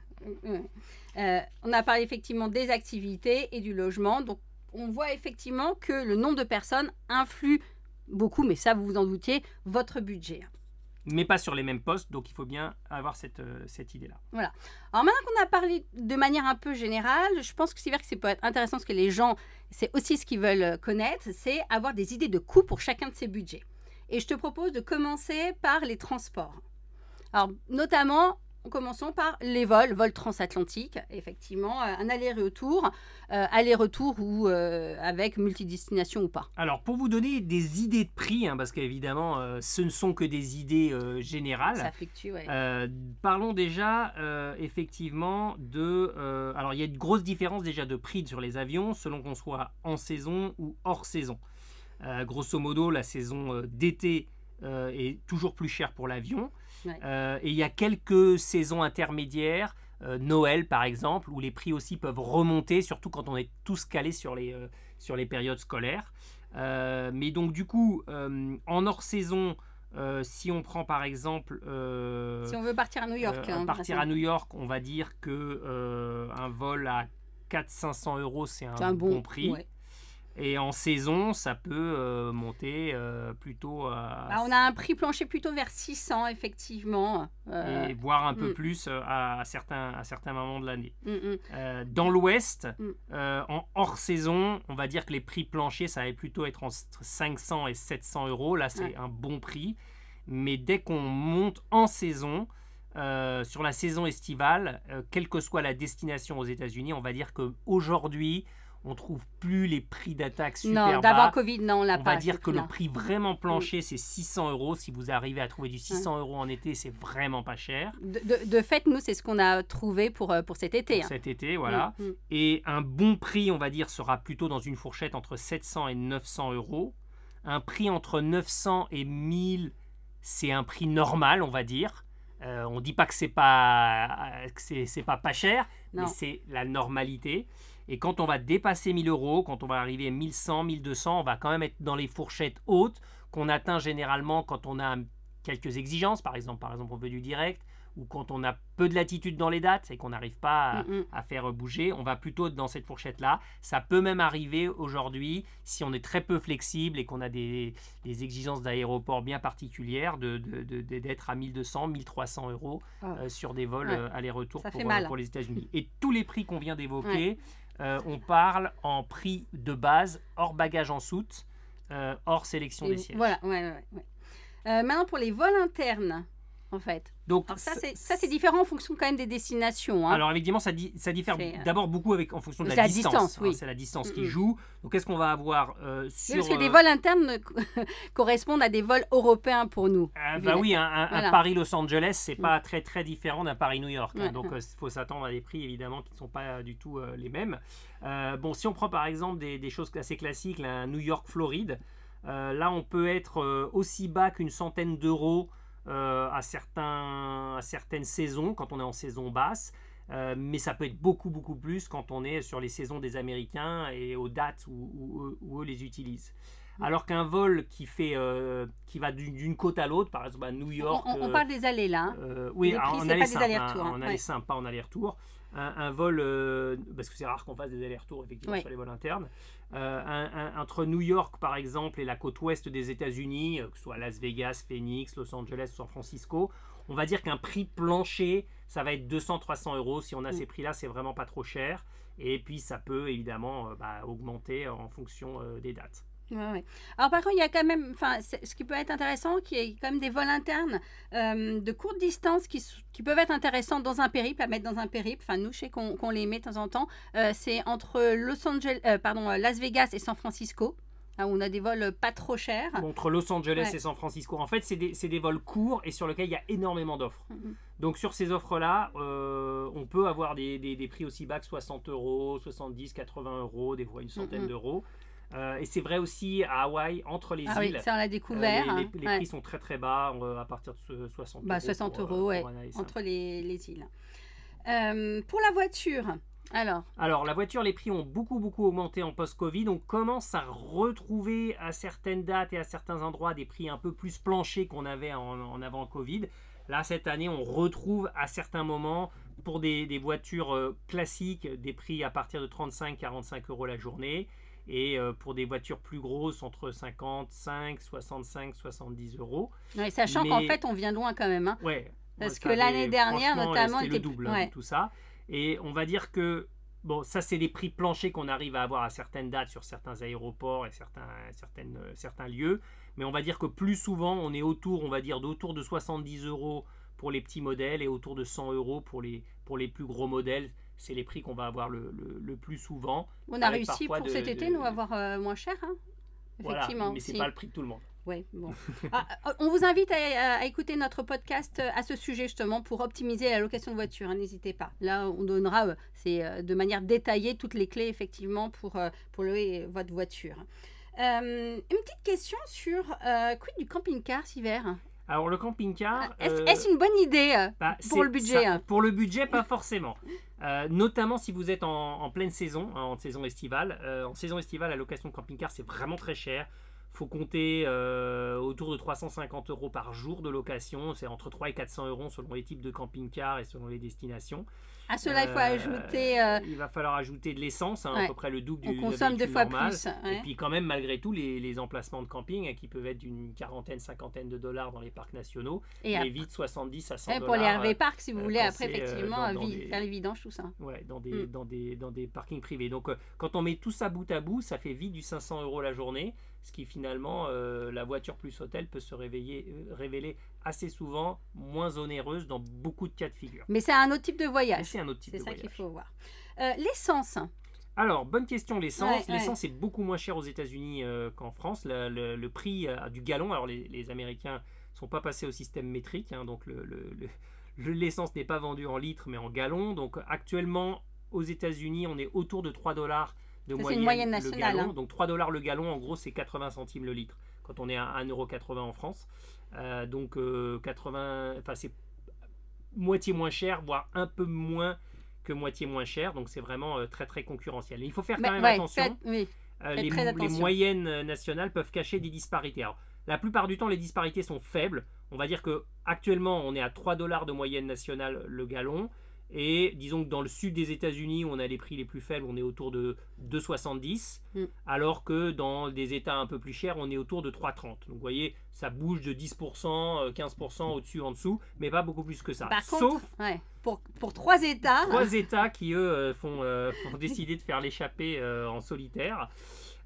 On a parlé effectivement des activités et du logement. Donc, on voit effectivement que le nombre de personnes influe beaucoup, mais ça, vous vous en doutiez, votre budget. Mais pas sur les mêmes postes, donc il faut bien avoir cette idée-là. Voilà. Alors maintenant qu'on a parlé de manière un peu générale, je pense que c'est vrai que ça peut être intéressant parce que les gens, c'est aussi ce qu'ils veulent connaître, c'est avoir des idées de coûts pour chacun de ces budgets. Et je te propose de commencer par les transports. Alors notamment, commençons par les vols transatlantiques, effectivement, un aller-retour ou avec multidestination ou pas. Alors, pour vous donner des idées de prix, hein, parce qu'évidemment, ce ne sont que des idées générales. Ça fluctue, oui. Parlons déjà, effectivement, alors, il y a une grosse différence déjà de prix sur les avions, selon qu'on soit en saison ou hors saison. Grosso modo, la saison d'été est toujours plus chère pour l'avion. Et il y a quelques saisons intermédiaires, Noël par exemple, où les prix aussi peuvent remonter, surtout quand on est tous calés sur les périodes scolaires. Mais donc du coup, en hors saison, si on prend par exemple... si on veut partir à New York. À New York, on va dire qu'un vol à 400-500 €, c'est un bon prix. Ouais. Et en saison, ça peut monter plutôt à... on a un prix plancher plutôt vers 600, effectivement. Et voire un peu plus à certains moments de l'année. Dans l'Ouest, en hors saison, on va dire que les prix planchers, ça va plutôt être entre 500 et 700 €. Là, c'est un bon prix. Mais dès qu'on monte en saison... sur la saison estivale, quelle que soit la destination aux États-Unis, on va dire qu'aujourd'hui, on trouve plus les prix d'attaque super bas. Non, d'avant Covid, non, on l'a pas. On va dire que le prix vraiment plancher, c'est 600 €. Si vous arrivez à trouver du 600 € en été, c'est vraiment pas cher. De fait, nous, c'est ce qu'on a trouvé pour cet été. Pour cet été, voilà. Et un bon prix, on va dire, sera plutôt dans une fourchette entre 700 et 900 €. Un prix entre 900 et 1000, c'est un prix normal, on va dire. On ne dit pas que c'est pas cher, mais c'est la normalité. Et quand on va dépasser 1000 €, quand on va arriver à 1100, 1200, on va quand même être dans les fourchettes hautes qu'on atteint généralement quand on a quelques exigences. Par exemple, on veut du direct, ou quand on a peu de latitude dans les dates et qu'on n'arrive pas à faire bouger, on va plutôt être dans cette fourchette-là. Ça peut même arriver aujourd'hui, si on est très peu flexible et qu'on a des exigences d'aéroport bien particulières, d'être à 1200, 1300 euros sur des vols aller-retour pour les États-Unis. Et tous les prix qu'on vient d'évoquer, on parle en prix de base, hors bagage en soute, hors sélection des sièges. Voilà, maintenant, pour les vols internes, en fait. Donc, alors ça, c'est différent en fonction quand même des destinations. Alors, évidemment, ça diffère d'abord beaucoup en fonction de la distance. Oui. C'est la distance qui joue. Donc, qu'est-ce qu'on va avoir sur... Parce que des vols internes correspondent à des vols européens pour nous. Oui, un Paris-Los Angeles, c'est pas très, très différent d'un Paris-New York. Donc, il faut s'attendre à des prix, évidemment, qui ne sont pas du tout les mêmes. Si on prend, par exemple, des choses assez classiques, un New York-Floride, là, on peut être aussi bas qu'une centaine d'euros à certaines saisons, quand on est en saison basse, mais ça peut être beaucoup, beaucoup plus quand on est sur les saisons des Américains et aux dates où eux les utilisent. Alors qu'un vol qui va d'une côte à l'autre, par exemple à New York... On parle des allées, là. Oui, en aller simple, en aller simple, pas en aller-retour. Un vol, parce que c'est rare qu'on fasse des allers-retours effectivement sur les vols internes, entre New York par exemple et la côte ouest des États-Unis, que ce soit Las Vegas, Phoenix, Los Angeles, San Francisco, on va dire qu'un prix plancher, ça va être 200-300 euros. Si on a ces prix-là, c'est vraiment pas trop cher. Et puis ça peut évidemment augmenter en fonction des dates. Alors par contre, il y a quand même, ce qui peut être intéressant, qui est quand même des vols internes de courte distance qui peuvent être intéressants dans un périple, à mettre dans un périple. Nous, je sais qu'on les met de temps en temps. C'est entre Las Vegas et San Francisco. Où on a des vols pas trop chers. Entre Los Angeles et San Francisco. En fait, c'est des vols courts et sur lesquels il y a énormément d'offres. Donc, sur ces offres-là, on peut avoir des prix aussi bas que 60 euros, 70, 80 euros, des fois une centaine d'euros. Et c'est vrai aussi à Hawaï, entre les îles. Oui, ça on l'a découvert. Les prix sont très très bas, à partir de 60 euros. 60 euros, entre les îles. Pour la voiture... Alors, la voiture, les prix ont beaucoup augmenté en post-Covid. On commence à retrouver à certaines dates et à certains endroits des prix un peu plus planchers qu'on avait en avant Covid. Là, cette année, on retrouve à certains moments, pour des voitures classiques, des prix à partir de 35-45 euros la journée. Et pour des voitures plus grosses, entre 55, 65, 70 euros. Sachant qu'en fait, on vient de loin quand même. Parce que l'année dernière, notamment, c'était le double de tout ça. Et on va dire que, ça c'est les prix planchers qu'on arrive à avoir à certaines dates sur certains aéroports et certains lieux. Mais on va dire que plus souvent, on est autour de 70 euros pour les petits modèles et autour de 100 euros pour les plus gros modèles. C'est les prix qu'on va avoir le plus souvent. On a réussi pour cet été, nous, à avoir moins cher. Effectivement. Voilà, mais ce n'est pas le prix de tout le monde. Oui, bon. On vous invite à écouter notre podcast à ce sujet justement pour optimiser la location de voiture. N'hésitez pas. Là, on donnera de manière détaillée toutes les clés effectivement pour louer votre voiture. Une petite question sur quid du camping-car cet hiver. Alors le camping-car... Est-ce une bonne idée pour le budget Pour le budget, pas forcément. Notamment si vous êtes en pleine saison, en saison estivale. En saison estivale, la location de camping-car, c'est vraiment très cher. Il faut compter autour de 350 euros par jour de location. C'est entre 300 et 400 euros selon les types de camping-car et selon les destinations. À cela, il faut ajouter... il va falloir ajouter de l'essence, à peu près le double du consomme 2 fois normal. plus. Et puis quand même, malgré tout, les emplacements de camping qui peuvent être d'une quarantaine, cinquantaine de dollars dans les parcs nationaux, mais vite 70 à 100 dollars. Pour les RV Park, si vous voulez, après, effectivement, faire les vidanges, tout ça. Ouais, dans des parkings privés. Donc, quand on met tout ça bout à bout, ça fait vite du 500 euros la journée, ce qui finalement, la voiture plus hôtel peut se révéler assez souvent moins onéreuse dans beaucoup de cas de figure. Mais c'est un autre type de voyage. C'est ça qu'il faut voir. L'essence. Alors, bonne question, l'essence. L'essence est beaucoup moins chère aux États-Unis qu'en France. Le prix du gallon, alors les Américains ne sont pas passés au système métrique, donc l'essence n'est pas vendue en litres mais en gallons. Donc actuellement, aux États-Unis, on est autour de 3 dollars de moyenne, c'est une moyenne nationale. Le gallon. Donc 3 dollars le gallon, en gros, c'est 80 centimes le litre. Quand on est à 1,80 € en France. Donc 80, c'est moitié moins cher, voire un peu moins que moitié moins cher. Donc c'est vraiment très très concurrentiel. Et il faut faire quand même attention. les moyennes nationales peuvent cacher des disparités. Alors, la plupart du temps, les disparités sont faibles. On va dire qu'actuellement, on est à 3 $ de moyenne nationale le gallon. Et disons que dans le sud des États-Unis, où on a les prix les plus faibles, on est autour de 2,70, alors que dans des États un peu plus chers, on est autour de 3,30. Donc vous voyez, ça bouge de 10%, 15% au-dessus, en dessous, mais pas beaucoup plus que ça. Par contre, pour 3 États... 3 États qui, eux, font décider de faire l'échappée en solitaire.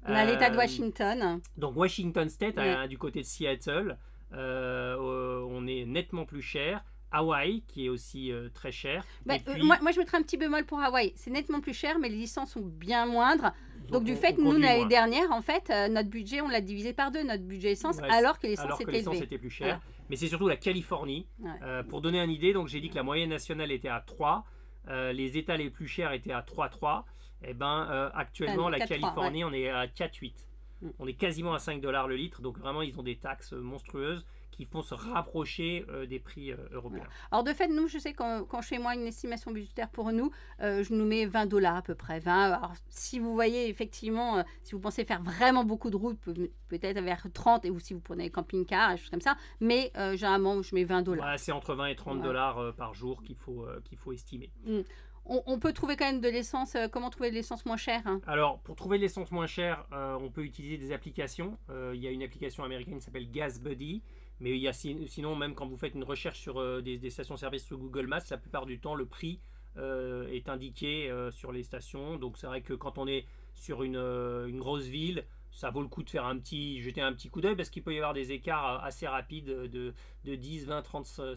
On a l'État de Washington. Donc Washington State, du côté de Seattle, on est nettement plus cher. Hawaï, qui est aussi très cher. Puis... moi, je mettrais un petit bémol pour Hawaï. C'est nettement plus cher, mais les licences sont bien moindres. Donc du fait, nous, l'année dernière, en fait, notre budget, on l'a divisé par 2, notre budget essence, alors que l'essence était plus cher. Mais c'est surtout la Californie. Pour donner une idée, donc j'ai dit que la moyenne nationale était à 3. Les États les plus chers étaient à 3,3. Et actuellement, la Californie, on est à 4,8. On est quasiment à 5 $ le litre. Donc vraiment, ils ont des taxes monstrueuses qui font se rapprocher des prix européens. Alors de fait, nous, je sais quand je fais moi une estimation budgétaire pour nous, je nous mets 20 $ à peu près. 20. Alors si vous voyez effectivement, si vous pensez faire vraiment beaucoup de routes, peut-être vers 30, ou si vous prenez camping-car, des choses comme ça, mais généralement, je mets 20 $. Ouais, c'est entre 20 et 30 $ par jour qu'il faut estimer. On peut trouver quand même de l'essence. Comment trouver de l'essence moins chère, hein? Alors, pour trouver de l'essence moins chère, on peut utiliser des applications. Il y a une application américaine qui s'appelle GasBuddy. Mais il y a sinon, même quand vous faites une recherche sur des stations-service sur Google Maps, la plupart du temps, le prix est indiqué sur les stations. Donc, c'est vrai que quand on est sur une grosse ville, ça vaut le coup de jeter un petit coup d'œil parce qu'il peut y avoir des écarts assez rapides de 10, 20, 30 cents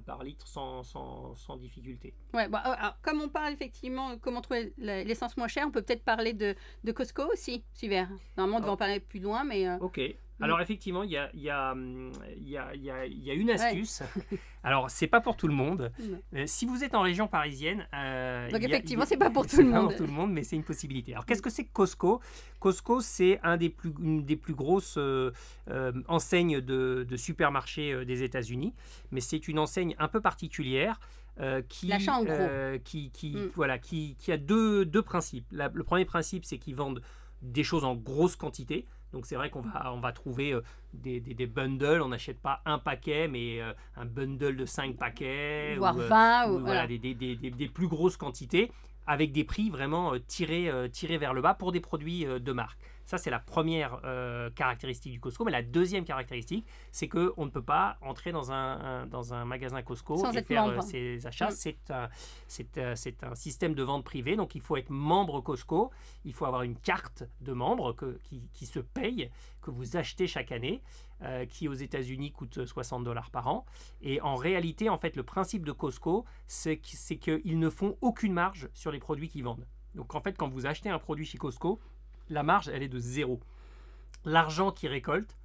par litre sans difficulté. Ouais, alors, comme on parle effectivement comment trouver l'essence moins chère, on peut peut-être parler de Costco aussi, Silver. Normalement, on devrait en parler plus loin, mais... Ok. Alors effectivement, il y a une astuce. Alors, c'est pas pour tout le monde. Si vous êtes en région parisienne... Donc effectivement, c'est pas pour tout le monde. C'est pas pour tout le monde, mais c'est une possibilité. Alors, qu'est-ce que c'est que Costco? Costco, c'est une des plus grosses enseignes de supermarchés des États-Unis. Mais c'est une enseigne un peu particulière. L'achat en gros. Qui a deux principes. Le premier principe, c'est qu'ils vendent des choses en grosse quantité. Donc c'est vrai qu'on va trouver des bundles, on n'achète pas un paquet, mais un bundle de 5 paquets. Voire 20. Voilà, des plus grosses quantités, avec des prix vraiment tirés vers le bas pour des produits de marque. Ça, c'est la première caractéristique du Costco. Mais la deuxième caractéristique, c'est qu'on ne peut pas entrer dans un magasin Costco sans et faire membre. ses achats. C'est un système de vente privée. Donc, il faut être membre Costco. Il faut avoir une carte de membre qui se paye, que vous achetez chaque année, qui aux États-Unis coûte 60 $ par an. Et en réalité, en fait, le principe de Costco, c'est qu'ils ne font aucune marge sur les produits qu'ils vendent. Donc, en fait, quand vous achetez un produit chez Costco, la marge, elle est de 0. L'argent qu'ils récoltent,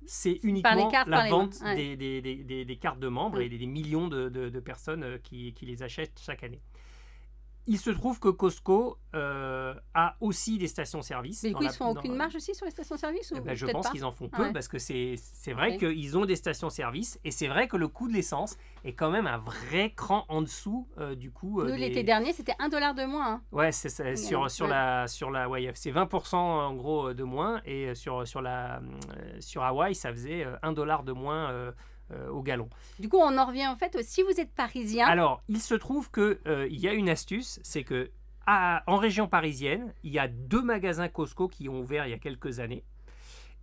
c'est uniquement la vente des cartes de membres et des millions de personnes qui les achètent chaque année. Il se trouve que Costco a aussi des stations-service. Mais du coup, ils ne font aucune marge aussi sur les stations-service je pense qu'ils en font peu parce que c'est vrai qu'ils ont des stations-service et c'est vrai que le coût de l'essence est quand même un vrai cran en dessous du coup. Nous, l'été dernier, c'était 1 $ de moins. Hein. Ouais, c'est ça, sur la c'est 20% en gros de moins et sur Hawaï, ça faisait 1 $ de moins au gallon. Du coup, on en revient en fait, si vous êtes parisien... Alors, il se trouve qu'il y a une astuce, c'est que en région parisienne, il y a 2 magasins Costco qui ont ouvert il y a quelques années.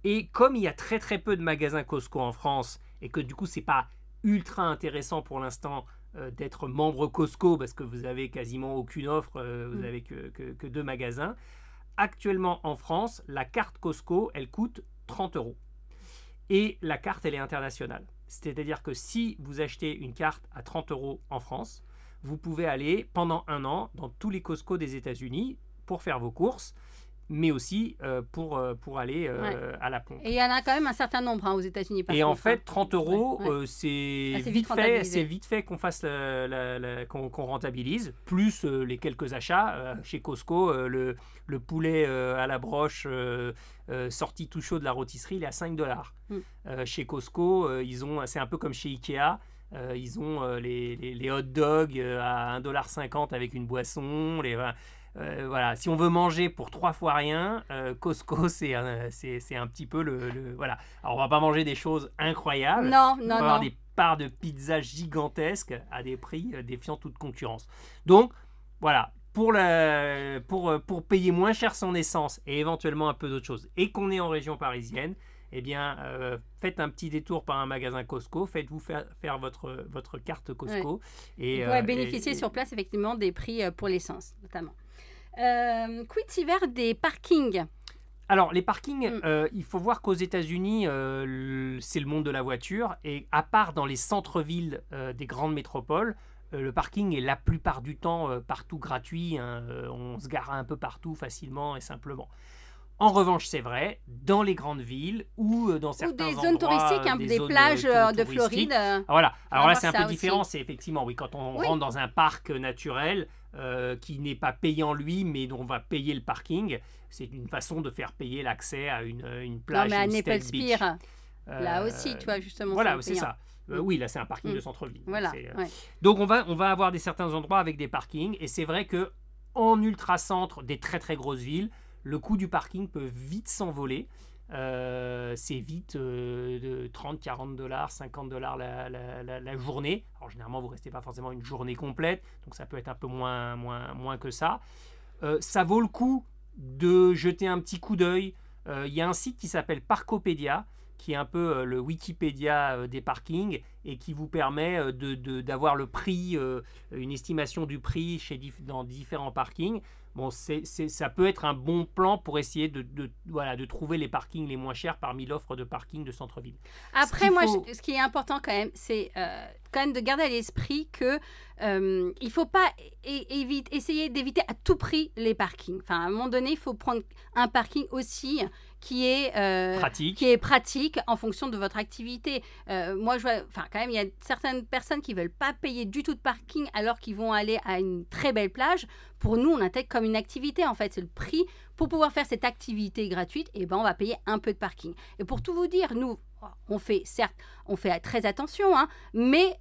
Et comme il y a très très peu de magasins Costco en France, et que du coup, c'est pas ultra intéressant pour l'instant d'être membre Costco, parce que vous avez quasiment aucune offre, vous avez que 2 magasins. Actuellement en France, la carte Costco, elle coûte 30 €. Et la carte, elle est internationale. C'est-à-dire que si vous achetez une carte à 30 € en France, vous pouvez aller pendant 1 an dans tous les Costco des États-Unis pour faire vos courses, mais aussi pour aller à la pompe. Et il y en a quand même un certain nombre aux États-Unis. Et en fait, 30 €, c'est vite fait qu'on fasse qu'on rentabilise, plus les quelques achats. Chez Costco, le poulet à la broche sorti tout chaud de la rôtisserie, il est à 5 $. Chez Costco, c'est un peu comme chez Ikea. Ils ont les hot dogs à 1,50 $ avec une boisson. voilà, si on veut manger pour 3 fois rien, Costco, c'est un petit peu voilà. Alors, on va pas manger des choses incroyables. Non, on non, va avoir non. des parts de pizza gigantesques à des prix défiant toute concurrence. Donc, voilà, pour payer moins cher son essence et éventuellement un peu d'autres choses, et qu'on est en région parisienne, eh bien, faites un petit détour par un magasin Costco, faites-vous faire votre carte Costco. Et, vous pourrez bénéficier sur place, effectivement, des prix pour l'essence, notamment. Quid hiver des parkings? Alors, les parkings, il faut voir qu'aux États-Unis, c'est le monde de la voiture. Et à part dans les centres-villes des grandes métropoles, le parking est la plupart du temps partout gratuit. Hein, on se gare un peu partout facilement et simplement. En revanche, c'est vrai, dans les grandes villes ou dans certains endroits... Ou des zones touristiques, hein, des zones plages de Floride. Voilà, alors là, c'est un peu aussi. différent. C'est effectivement, oui, quand on rentre dans un parc naturel qui n'est pas payant lui, mais dont on va payer le parking, c'est une façon de faire payer l'accès à une plage. Non, mais à une Naples State Beach. Pier, là aussi, tu vois, justement. Voilà, c'est ça. Oui, là, c'est un parking de Mm. centre-ville. Voilà, Donc, on va avoir certains endroits avec des parkings. Et c'est vrai qu'en ultra-centre des très, très grosses villes, le coût du parking peut vite s'envoler. C'est vite de 30, 40 $, 50 $ la journée. Alors, généralement, vous ne restez pas forcément une journée complète. Donc, ça peut être un peu moins que ça. Ça vaut le coup de jeter un petit coup d'œil. Il y a un site qui s'appelle Parkopedia, qui est un peu le Wikipédia des parkings et qui vous permet d'avoir le prix, une estimation du prix dans différents parkings. Bon, ça peut être un bon plan pour essayer de trouver les parkings les moins chers parmi l'offre de parking de centre-ville. Après, ce qui est important quand même, c'est quand même de garder à l'esprit que il ne faut pas essayer d'éviter à tout prix les parkings. Enfin, à un moment donné, il faut prendre un parking aussi qui est pratique en fonction de votre activité. Moi, je vois, quand même, il y a certaines personnes qui ne veulent pas payer du tout de parking alors qu'ils vont aller à une très belle plage. Pour nous, on intègre comme une activité, en fait. C'est le prix pour pouvoir faire cette activité gratuite. Et ben, on va payer un peu de parking. Et pour tout vous dire, nous, on fait très attention, hein, mais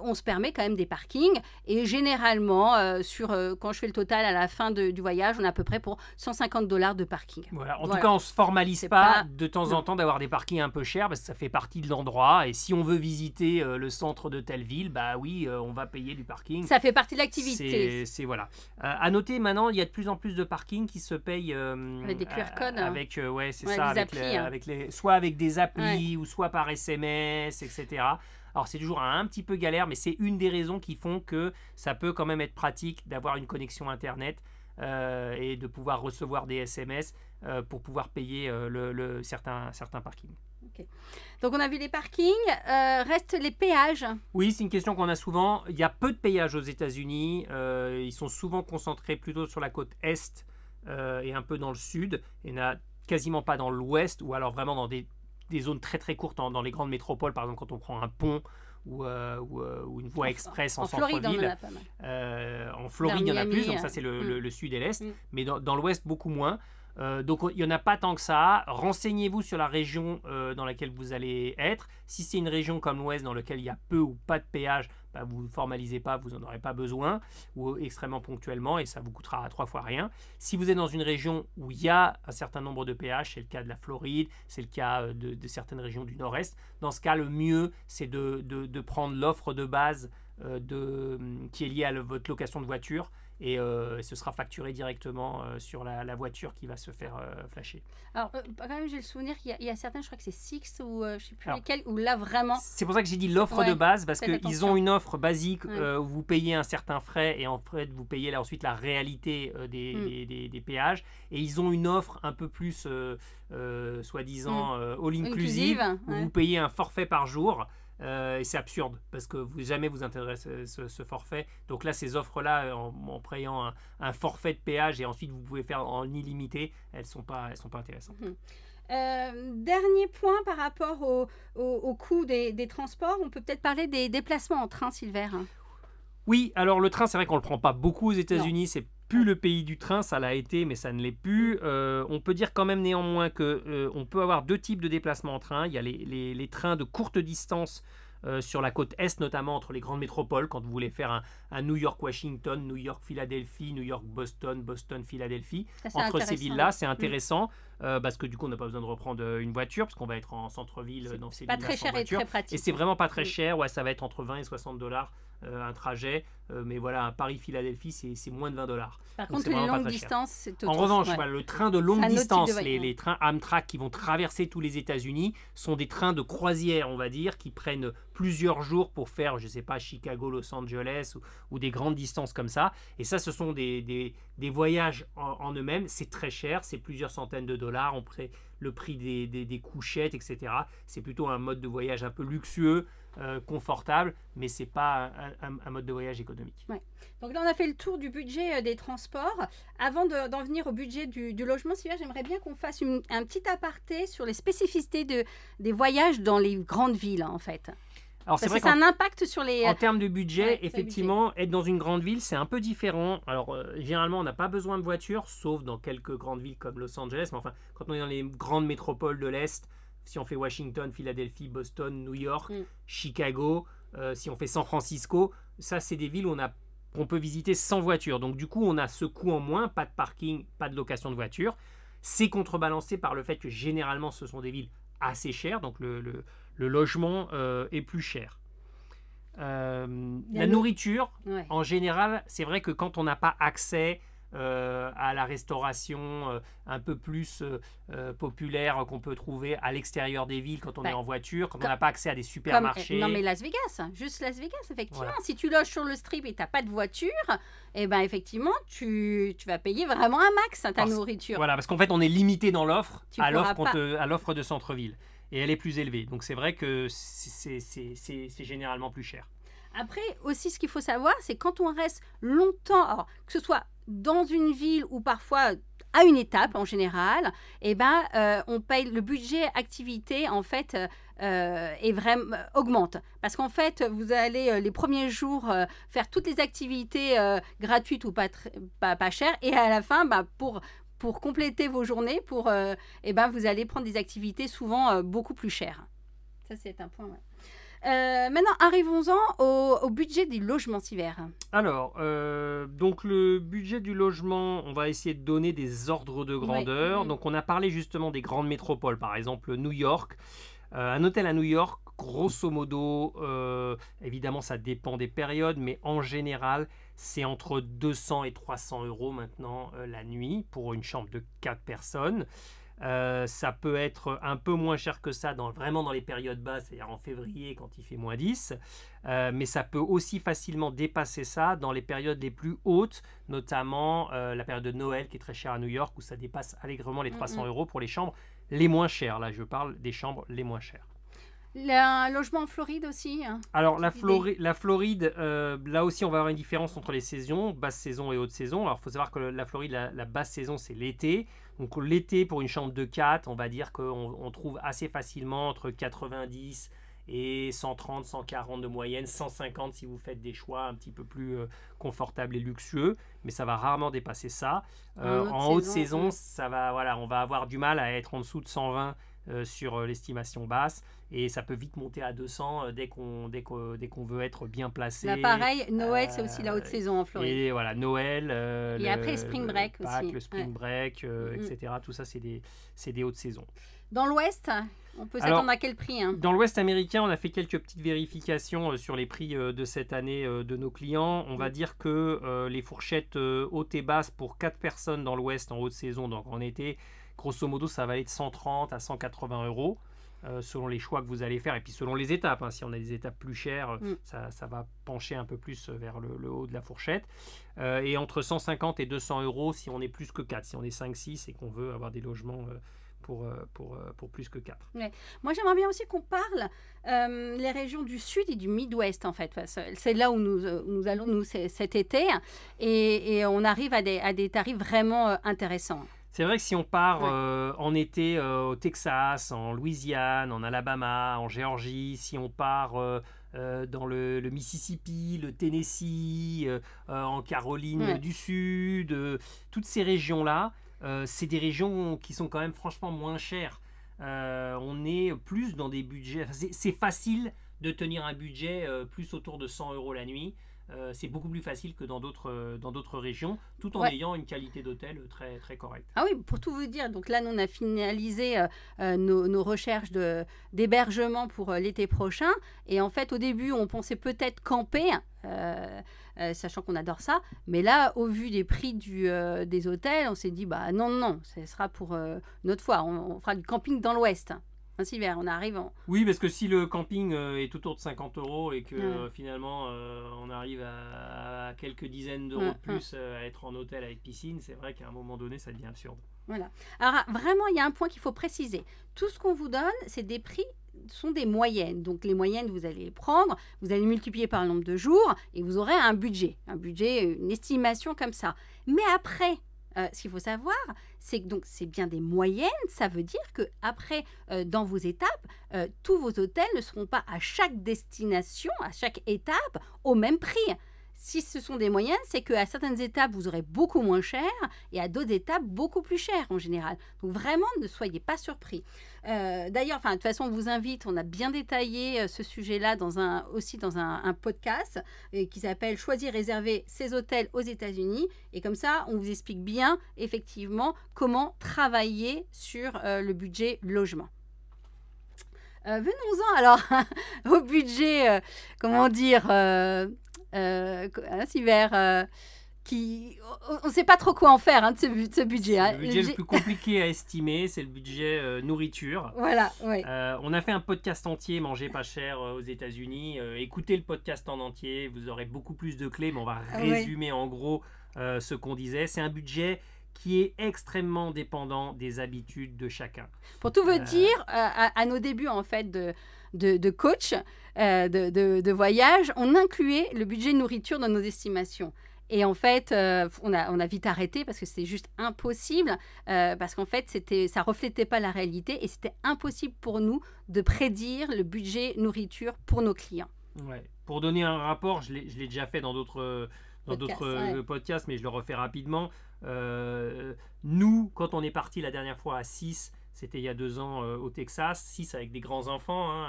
on se permet quand même des parkings. Et généralement, quand je fais le total à la fin du voyage, on a à peu près pour 150 $ de parking. Voilà. En tout cas, on ne se formalise pas de temps en temps d'avoir des parkings un peu chers parce que ça fait partie de l'endroit. Et si on veut visiter le centre de telle ville, bah oui, on va payer du parking. Ça fait partie de l'activité. Voilà. À noter maintenant, il y a de plus en plus de parkings qui se payent avec des QR codes. Avec, soit avec des applis ou soit par SMS, etc. Alors c'est toujours un petit peu galère, mais c'est une des raisons qui font que ça peut quand même être pratique d'avoir une connexion Internet et de pouvoir recevoir des SMS pour pouvoir payer certains parkings. Okay. Donc on a vu les parkings, restent les péages. Oui, c'est une question qu'on a souvent. Il y a peu de péages aux États-Unis. Ils sont souvent concentrés plutôt sur la côte est et un peu dans le sud. Il n'y en a quasiment pas dans l'ouest ou alors vraiment dans des zones très très courtes dans les grandes métropoles. Par exemple, quand on prend un pont ou une voie express en centre-ville. En Floride, il y en a plus. Donc ça, c'est le sud et l'est. Mais dans l'ouest, beaucoup moins. Donc il n'y en a pas tant que ça. Renseignez-vous sur la région dans laquelle vous allez être. Si c'est une région comme l'Ouest dans laquelle il y a peu ou pas de péage, bah, vous ne formalisez pas, vous n'en aurez pas besoin, ou extrêmement ponctuellement, et ça vous coûtera 3 fois rien. Si vous êtes dans une région où il y a un certain nombre de péages, c'est le cas de la Floride, c'est le cas de certaines régions du Nord-Est, dans ce cas, le mieux, c'est de prendre l'offre de base qui est liée à votre location de voiture, et ce sera facturé directement sur la voiture qui va se faire flasher. Alors, quand même, j'ai le souvenir qu'il y a certains, je crois que c'est Six ou je ne sais plus lesquels, où là vraiment... C'est pour ça que j'ai dit l'offre de base, parce qu'ils ont une offre basique où vous payez un certain frais et en fait, vous payez là, ensuite la réalité des péages. Et ils ont une offre un peu plus, soi-disant, all-inclusive, où vous payez un forfait par jour. Et c'est absurde parce que jamais vous intéressez ce forfait. Donc là, ces offres-là, en payant un forfait de péage et ensuite vous pouvez faire en illimité, elles sont pas intéressantes. Dernier point par rapport au coût des transports, on peut peut-être parler des déplacements en train, Silver. Oui, alors le train, c'est vrai qu'on le prend pas beaucoup aux États-Unis. C'est plus le pays du train, ça l'a été, mais ça ne l'est plus. On peut dire quand même néanmoins que on peut avoir deux types de déplacements en train. Il y a les trains de courte distance sur la côte Est, notamment entre les grandes métropoles, quand vous voulez faire un New York-Washington, New York-Philadelphie, New York-Boston, Boston-Philadelphie. Entre ces villes-là, c'est intéressant parce que du coup, on n'a pas besoin de reprendre une voiture parce qu'on va être en centre-ville dans ces villes-là. Pas très cher et très pratique. Et c'est vraiment pas très cher. Ouais, ça va être entre 20 et 60 dollars un trajet. Mais voilà, un Paris-Philadelphie, c'est moins de 20 dollars. Par contre, les longues distances, c'est autre chose. En revanche, voilà, le train de longue distance, les trains Amtrak qui vont traverser tous les États-Unis sont des trains de croisière, on va dire, qui prennent plusieurs jours pour faire, je sais pas, Chicago, Los Angeles ou des grandes distances comme ça. Et ça, ce sont des voyages en eux-mêmes. C'est très cher, c'est plusieurs centaines de dollars. Le prix des couchettes, etc. C'est plutôt un mode de voyage un peu luxueux, confortable, mais c'est pas un mode de voyage économique. Ouais. Donc là, on a fait le tour du budget des transports. Avant d'en venir au budget du logement, Sylvia, j'aimerais bien qu'on fasse un petit aparté sur les spécificités des voyages dans les grandes villes, en fait. Alors, c'est vrai que ça a un impact sur les... En termes de budget, effectivement, être dans une grande ville, c'est un peu différent. Alors, généralement, on n'a pas besoin de voiture, sauf dans quelques grandes villes comme Los Angeles. Mais enfin, quand on est dans les grandes métropoles de l'Est, si on fait Washington, Philadelphie, Boston, New York, Chicago, si on fait San Francisco, ça, c'est des villes où on peut visiter sans voiture. Donc, du coup, on a ce coût en moins, pas de parking, pas de location de voiture. C'est contrebalancé par le fait que généralement, ce sont des villes assez chères. Donc, le logement est plus cher. La nourriture, en général, c'est vrai que quand on n'a pas accès à la restauration un peu plus populaire qu'on peut trouver à l'extérieur des villes quand on est en voiture, quand on n'a pas accès à des supermarchés. Non mais Las Vegas, juste Las Vegas, effectivement. Voilà. Si tu loges sur le strip et tu n'as pas de voiture, eh ben effectivement, tu vas payer vraiment un max ta nourriture. Voilà, parce qu'en fait, on est limité dans l'offre à l'offre de centre-ville. Et elle est plus élevée. Donc c'est vrai que c'est généralement plus cher. Après, aussi, ce qu'il faut savoir, c'est quand on reste longtemps, alors, que ce soit dans une ville ou parfois à une étape en général, eh ben, on paye le budget activité en fait augmente. Parce qu'en fait, vous allez les premiers jours faire toutes les activités gratuites ou pas chères et à la fin, pour compléter vos journées, eh ben, vous allez prendre des activités souvent beaucoup plus chères. Ça, c'est un point. Maintenant, arrivons-en au budget du logement hiver. Alors, donc le budget du logement, on va essayer de donner des ordres de grandeur. Donc, on a parlé justement des grandes métropoles, par exemple New York. Un hôtel à New York, grosso modo, évidemment, ça dépend des périodes, mais en général, c'est entre 200 et 300 euros maintenant la nuit pour une chambre de 4 personnes. Ça peut être un peu moins cher que ça vraiment dans les périodes basses, c'est-à-dire en février quand il fait moins 10. Mais ça peut aussi facilement dépasser ça dans les périodes les plus hautes, notamment la période de Noël qui est très chère à New York où ça dépasse allègrement les 300 euros pour les chambres les moins chères. Là, je parle des chambres les moins chères. Un logement en Floride aussi. Alors la Floride, là aussi on va avoir une différence entre les saisons, basse saison et haute saison. Alors il faut savoir que la Floride, la basse saison c'est l'été. Donc l'été pour une chambre de 4, on va dire qu'on trouve assez facilement entre 90 et 130, 140 de moyenne, 150 si vous faites des choix un petit peu plus confortables et luxueux, mais ça va rarement dépasser ça. En haute saison, ça va, voilà, on va avoir du mal à être en dessous de 120 sur l'estimation basse et ça peut vite monter à 200 dès qu'on veut être bien placé. Là, pareil, Noël c'est aussi la haute saison en Floride. Et voilà, Noël, et après Spring Break Pâques, aussi. Le Spring Break, etc. Tout ça c'est des hautes saisons. Dans l'Ouest, on peut s'attendre à quel prix Dans l'Ouest américain, on a fait quelques petites vérifications sur les prix de cette année de nos clients. On va dire que les fourchettes hautes et basses pour 4 personnes dans l'Ouest en haute saison, donc en été, grosso modo, ça va aller de 130 à 180 euros selon les choix que vous allez faire et puis selon les étapes. Si on a des étapes plus chères, ça va pencher un peu plus vers le haut de la fourchette. Et entre 150 et 200 euros si on est plus que 4. Si on est 5-6 et qu'on veut avoir des logements pour plus que 4. Ouais. Moi, j'aimerais bien aussi qu'on parle les régions du Sud et du Midwest, en fait. C'est là où nous allons, nous, cet été. Et on arrive à des tarifs vraiment intéressants. C'est vrai que si on part en été au Texas, en Louisiane, en Alabama, en Géorgie, si on part dans le Mississippi, le Tennessee, en Caroline du Sud, toutes ces régions-là, c'est des régions qui sont quand même franchement moins chères. On est plus dans des budgets... C'est facile de tenir un budget plus autour de 100 euros la nuit. C'est beaucoup plus facile que dans d'autres régions, tout en ayant une qualité d'hôtel très, très correcte. Ah oui, pour tout vous dire, donc là, nous, on a finalisé nos recherches d'hébergement pour l'été prochain. Et en fait, au début, on pensait peut-être camper, sachant qu'on adore ça. Mais là, au vu des prix des hôtels, on s'est dit, bah non, ce sera pour notre fois. On fera du camping dans l'Ouest. Sylvain, on arrive en... Oui, parce que si le camping est autour de 50 euros et que finalement on arrive à quelques dizaines d'euros de plus à être en hôtel avec piscine, c'est vrai qu'à un moment donné, ça devient absurde. Voilà. Alors vraiment, il y a un point qu'il faut préciser. Tout ce qu'on vous donne, c'est des prix, sont des moyennes. Donc les moyennes, vous allez les prendre, vous allez multiplier par le nombre de jours et vous aurez un budget, une estimation comme ça. Mais après... ce qu'il faut savoir, c'est que donc c'est bien des moyennes. Ça veut dire que après, dans vos étapes, tous vos hôtels ne seront pas à chaque destination, à chaque étape, au même prix. Si ce sont des moyennes, c'est qu'à certaines étapes, vous aurez beaucoup moins cher et à d'autres étapes, beaucoup plus cher en général. Donc vraiment, ne soyez pas surpris. D'ailleurs, de toute façon, on vous invite, on a bien détaillé ce sujet-là aussi dans un podcast qui s'appelle « Choisir, réserver ses hôtels aux États-Unis ». Et comme ça, on vous explique bien, effectivement, comment travailler sur le budget logement. Venons-en alors au budget, comment dire... Sylvain, on ne sait pas trop quoi en faire de ce budget. Le budget le plus compliqué à estimer, c'est le budget nourriture. Voilà, oui. On a fait un podcast entier, Manger pas cher aux États-Unis. Écoutez le podcast en entier, vous aurez beaucoup plus de clés, mais on va résumer en gros ce qu'on disait. C'est un budget qui est extrêmement dépendant des habitudes de chacun. Pour tout vous dire, à nos débuts en fait de coach, de voyage, on incluait le budget nourriture dans nos estimations. Et en fait, on a vite arrêté parce que c'était juste impossible, parce qu'en fait, ça ne reflétait pas la réalité et c'était impossible pour nous de prédire le budget nourriture pour nos clients. Ouais. Pour donner un rapport, je l'ai déjà fait dans d'autres podcasts, mais je le refais rapidement. Nous, quand on est parti la dernière fois à 6, c'était il y a 2 ans au Texas, 6 avec des grands enfants,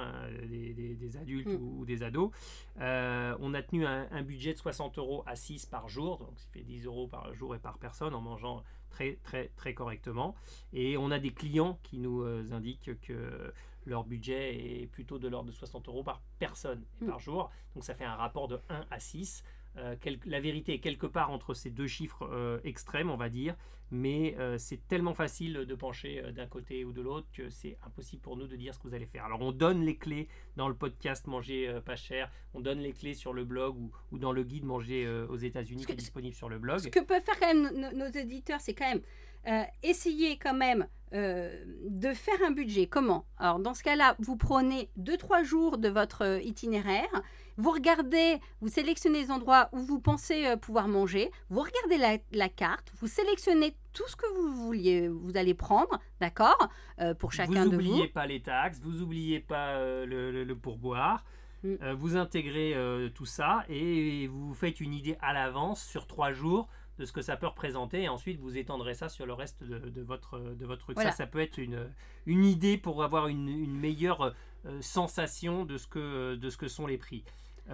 des adultes ou des ados. On a tenu un budget de 60 euros à 6 par jour, donc ça fait 10 euros par jour et par personne en mangeant très, très, très correctement. Et on a des clients qui nous indiquent que leur budget est plutôt de l'ordre de 60 euros par personne et par jour. Donc ça fait un rapport de 1 à 6. La vérité est quelque part entre ces deux chiffres extrêmes, on va dire, mais c'est tellement facile de pencher d'un côté ou de l'autre que c'est impossible pour nous de dire ce que vous allez faire. Alors on donne les clés dans le podcast Manger pas cher, on donne les clés sur le blog ou dans le guide Manger aux États-Unis qui est disponible sur le blog. Ce que peuvent faire quand même nos éditeurs, c'est quand même essayer quand même de faire un budget. Comment? Alors dans ce cas-là, vous prenez 2-3 jours de votre itinéraire, vous regardez, vous sélectionnez les endroits où vous pensez pouvoir manger, vous regardez la carte, vous sélectionnez tout ce que vous allez prendre, d'accord, pour chacun de vous. Vous n'oubliez pas les taxes, vous n'oubliez pas le pourboire, vous intégrez tout ça et vous faites une idée à l'avance sur 3 jours de ce que ça peut représenter et ensuite vous étendrez ça sur le reste de votre truc. Voilà. Ça peut être une idée pour avoir une meilleure sensation de ce que sont les prix.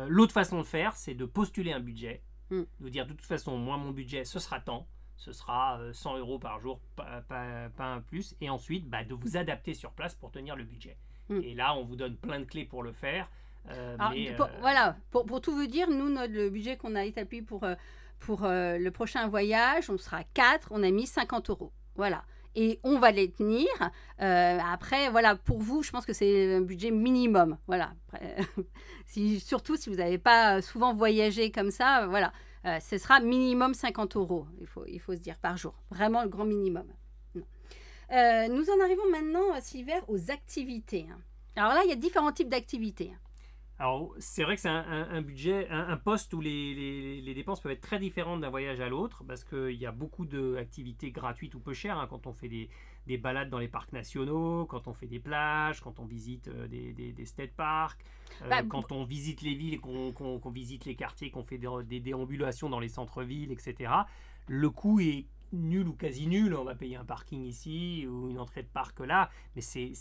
L'autre façon de faire, c'est de postuler un budget, de vous dire de toute façon, moi mon budget ce sera tant, ce sera 100 euros par jour, pas un plus, et ensuite de vous adapter sur place pour tenir le budget. Et là on vous donne plein de clés pour le faire. Voilà, pour tout vous dire, nous le budget qu'on a établi pour le prochain voyage, on sera 4, on a mis 50 euros. Voilà. Et on va les tenir. Après, voilà, pour vous, je pense que c'est un budget minimum. Voilà. Après, surtout si vous n'avez pas souvent voyagé comme ça, voilà. Ce sera minimum 50 euros, il faut se dire, par jour. Vraiment le grand minimum. Nous en arrivons maintenant, Sylvain, aux activités. Alors là, il y a différents types d'activités. Alors, c'est vrai que c'est un budget, un poste où les dépenses peuvent être très différentes d'un voyage à l'autre parce qu'il y a beaucoup d'activités gratuites ou peu chères quand on fait des balades dans les parcs nationaux, quand on fait des plages, quand on visite des state parks, quand on visite les villes et qu'on visite les quartiers, qu'on fait des déambulations dans les centres-villes, etc. Le coût est nul ou quasi nul. On va payer un parking ici ou une entrée de parc là, mais c'est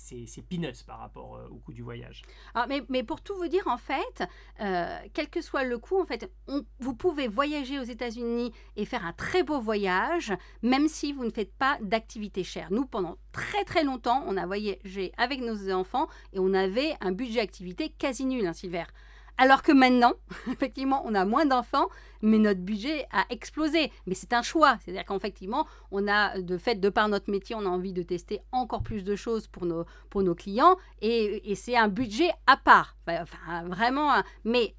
peanuts par rapport au coût du voyage. Ah, mais pour tout vous dire, en fait, quel que soit le coût, en fait, vous pouvez voyager aux États-Unis et faire un très beau voyage, même si vous ne faites pas d'activité chère. Nous, pendant très très longtemps, on a voyagé avec nos enfants et on avait un budget activité quasi nul, hein, Silver. Alors que maintenant, effectivement, on a moins d'enfants, mais notre budget a explosé. Mais c'est un choix. C'est-à-dire qu'effectivement, on a, de par notre métier, on a envie de tester encore plus de choses pour nos clients. Et c'est un budget à part. Enfin, vraiment. Mais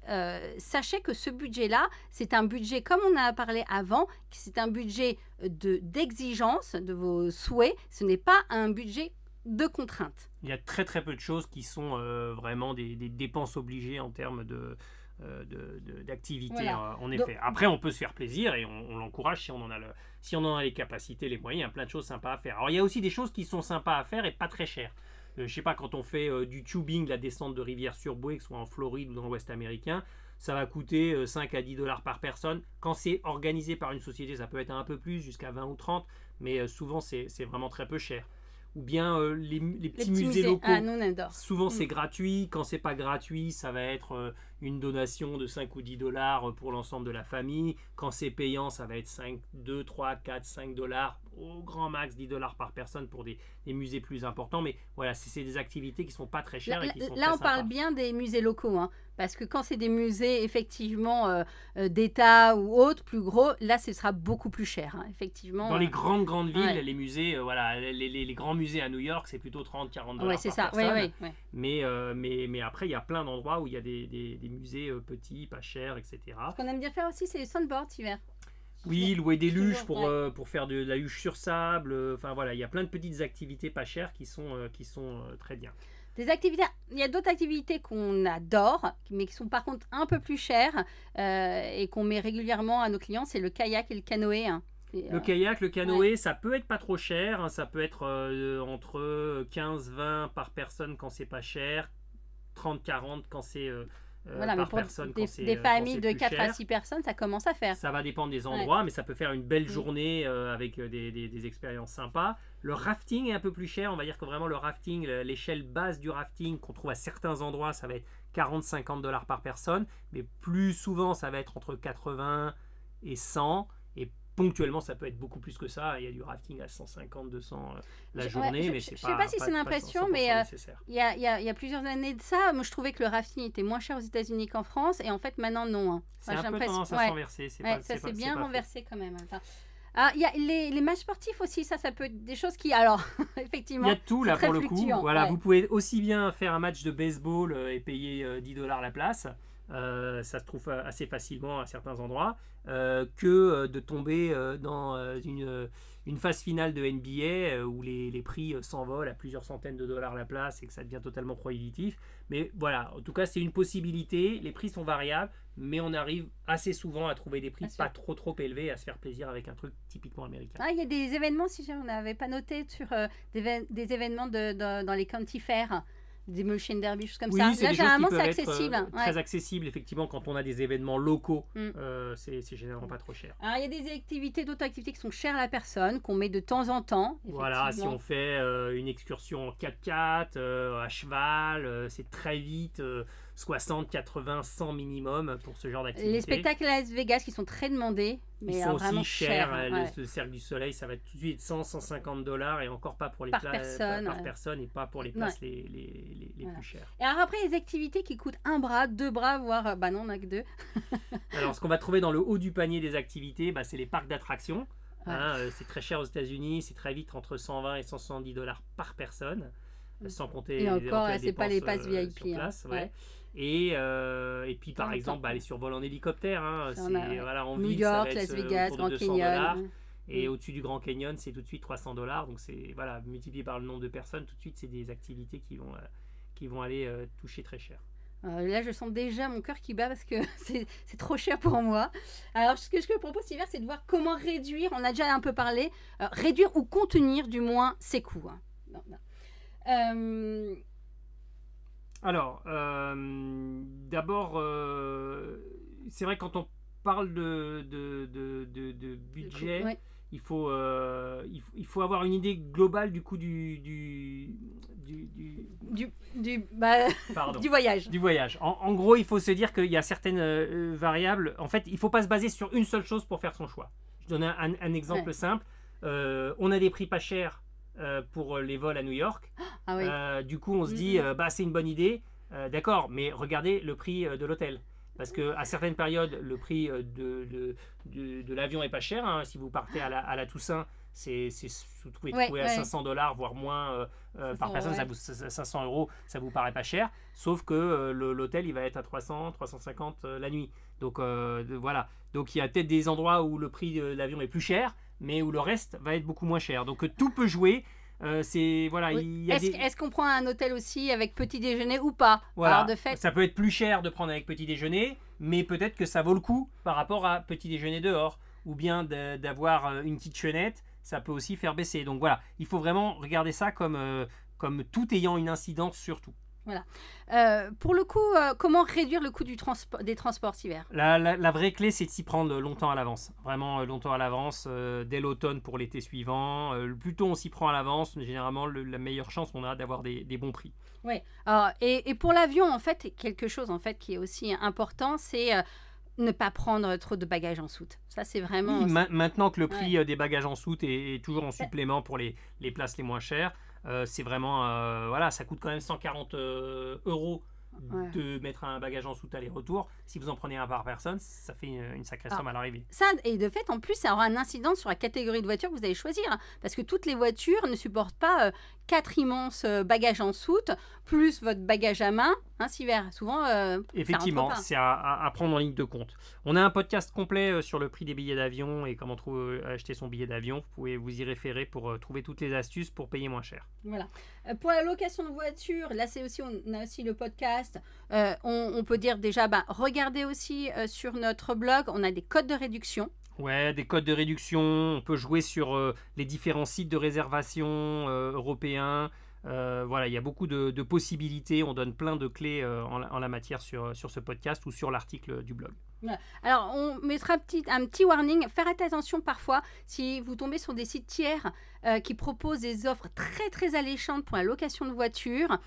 sachez que ce budget-là, c'est un budget, comme on a parlé avant, c'est un budget d'exigence de vos souhaits. Ce n'est pas un budget de contraintes. Il y a très très peu de choses qui sont vraiment des dépenses obligées en termes d'activité, Voilà. en effet. Après, on peut se faire plaisir et on l'encourage si on en a les capacités, les moyens. Il y a plein de choses sympas à faire. Alors, il y a aussi des choses qui sont sympas à faire et pas très chères. Je sais pas, quand on fait du tubing, la descente de Rivière-sur-Bouet, que ce soit en Floride ou dans l'Ouest américain, ça va coûter 5 à 10 dollars par personne. Quand c'est organisé par une société, ça peut être un peu plus, jusqu'à 20 ou 30, mais souvent, c'est vraiment très peu cher. Ou bien les petits musées locaux. Ah, nous, on adore. Souvent, c'est gratuit. Quand c'est pas gratuit, ça va être une donation de 5 ou 10 dollars pour l'ensemble de la famille. Quand c'est payant, ça va être 2, 3, 4, 5 dollars, au grand max 10 dollars par personne pour des musées plus importants. Mais voilà, c'est des activités qui sont pas très chères et qui sont là, on parle bien des musées locaux, hein, parce que quand c'est des musées effectivement d'État ou autres, plus gros, là, ce sera beaucoup plus cher, hein, effectivement. Dans les grandes villes, ouais. les musées, voilà, les grands musées à New York, c'est plutôt 30, 40 dollars c'est par ça. personne. Ouais. Mais après, il y a plein d'endroits où il y a des musées petits, pas chers, etc. Ce qu'on aime bien faire aussi, c'est les sandboards hiver. Oui, louer des luges Toujours, pour faire de la luge sur sable. Enfin voilà, il y a plein de petites activités pas chères qui sont très bien. Des activités, il y a d'autres activités qu'on adore, mais qui sont par contre un peu plus chères et qu'on met régulièrement à nos clients, c'est le kayak et le canoë, hein. Le kayak, le canoë, ça peut être pas trop cher, hein, ça peut être entre 15-20 par personne quand c'est pas cher, 30-40 quand c'est voilà, mais par pour personne quand c'est des familles de plus 4 à cher. 6 personnes, ça commence à faire. Ça va dépendre des endroits, mais ça peut faire une belle journée avec des expériences sympas. Le rafting est un peu plus cher. On va dire que vraiment le rafting, l'échelle basse du rafting qu'on trouve à certains endroits, ça va être 40-50 dollars par personne. Mais plus souvent, ça va être entre 80 et 100. Et ponctuellement, ça peut être beaucoup plus que ça. Il y a du rafting à 150-200 la journée. Mais je ne sais pas si c'est une impression, mais il y a plusieurs années de ça, moi je trouvais que le rafting était moins cher aux États-unis qu'en France. Et en fait, maintenant, non. Hein. C'est un peu tendance à s'enverser. Ça s'est bien renversé quand même. Enfin, il y a les matchs sportifs aussi, ça peut être des choses qui, alors, effectivement, il y a tout là pour le coup. Voilà, ouais. vous pouvez aussi bien faire un match de baseball et payer 10 dollars la place. Ça se trouve assez facilement à certains endroits, que de tomber dans une phase finale de NBA où les prix s'envolent à plusieurs centaines de dollars la place et que ça devient totalement prohibitif. Mais voilà, en tout cas, c'est une possibilité. Les prix sont variables, mais on arrive assez souvent à trouver des prix pas trop élevés, à se faire plaisir avec un truc typiquement américain. Il y a des événements, si on n'avait pas noté, sur des événements dans les county fairs. Des motion derby, choses comme ça. Là, généralement, c'est accessible. Très accessible, effectivement, quand on a des événements locaux, c'est généralement pas trop cher. Alors, il y a d'autres activités qui sont chères à la personne, qu'on met de temps en temps. Voilà, si on fait une excursion en 4x4, à cheval, c'est très vite, 60, 80, 100 minimum pour ce genre d'activité. Les spectacles à Las Vegas qui sont très demandés. Mais ils sont vraiment aussi chers. Ouais. Le Cercle du Soleil, ça va être tout de suite 100, 150 dollars et encore pas pour les par personne et pas pour les places les plus chères. Et alors après, les activités qui coûtent 1 bras, 2 bras, voire non, on n'a que 2. Alors, ce qu'on va trouver dans le haut du panier des activités, c'est les parcs d'attractions. C'est très cher aux États-Unis, c'est très vite entre 120 et 170 dollars par personne, sans compter et encore, les c'est pas les passes VIP VIP. sur place, Et puis par exemple, les survols en hélicoptère, en New ville, York, ça va être Las Vegas, autour Grand de 200 Canyon. Et au-dessus du Grand Canyon, c'est tout de suite 300 dollars. Donc c'est multiplié par le nombre de personnes, tout de suite c'est des activités qui vont aller toucher très cher. Là, je sens déjà mon cœur qui bat parce que c'est trop cher pour moi. Alors, ce que je propose, Silver, c'est de voir comment réduire, on a déjà un peu parlé, réduire ou contenir du moins ses coûts. Alors, d'abord, c'est vrai quand on parle de budget, il faut avoir une idée globale du coût du voyage. Du voyage. En gros, il faut se dire qu'il y a certaines variables. En fait, il ne faut pas se baser sur une seule chose pour faire son choix. Je donne un exemple simple. On a des prix pas chers pour les vols à New York. Ah oui. Du coup, on se dit, c'est une bonne idée. D'accord, mais regardez le prix de l'hôtel. Parce qu'à certaines périodes, le prix de l'avion est pas cher. Hein. Si vous partez à la Toussaint, vous pouvez trouver à $500, voire moins par personne. Ça vous, 500 €, ça vous paraît pas cher. Sauf que l'hôtel, il va être à 300, 350 la nuit. Donc voilà. Donc il y a peut-être des endroits où le prix de l'avion est plus cher, mais où le reste va être beaucoup moins cher. Donc tout peut jouer. Est-ce qu'on prend un hôtel aussi avec petit déjeuner ou pas? Voilà. Alors, de fait... Ça peut être plus cher de prendre avec petit déjeuner, mais peut-être que ça vaut le coup par rapport à petit déjeuner dehors, ou bien d'avoir une kitchenette, ça peut aussi faire baisser. Donc voilà, il faut vraiment regarder ça comme tout ayant une incidence sur tout. Voilà. Pour le coup, comment réduire le coût des transports cet hiver? La vraie clé, c'est de s'y prendre longtemps à l'avance. Vraiment longtemps à l'avance, dès l'automne pour l'été suivant. Plus tôt on s'y prend à l'avance, généralement, la meilleure chance on a d'avoir des bons prix. Oui. Et pour l'avion, en fait, quelque chose en fait, qui est aussi important, c'est ne pas prendre trop de bagages en soute. Ça, c'est vraiment... Oui, maintenant que le prix des bagages en soute est toujours en supplément pour les places les moins chères, c'est vraiment ça coûte quand même 140 € de mettre un bagage en soute aller-retour. Si vous en prenez un par personne, ça fait une sacrée somme à l'arrivée. Ça, et de fait, en plus, ça aura un incident sur la catégorie de voiture que vous allez choisir, hein, parce que toutes les voitures ne supportent pas 4 immenses bagages en soute, plus votre bagage à main, hein, souvent, effectivement, c'est à prendre en ligne de compte. On a un podcast complet sur le prix des billets d'avion et comment acheter son billet d'avion. Vous pouvez vous y référer pour trouver toutes les astuces pour payer moins cher. Voilà. Pour la location de voiture, là, on a aussi le podcast. On peut dire déjà, regardez aussi sur notre blog, on a des codes de réduction. Ouais, des codes de réduction. On peut jouer sur les différents sites de réservation européens. Voilà, il y a beaucoup de possibilités. On donne plein de clés en la matière sur ce podcast ou sur l'article du blog. Voilà. Alors, on mettra un petit warning. Faire attention parfois si vous tombez sur des sites tiers qui proposent des offres très très alléchantes pour la location de voiture.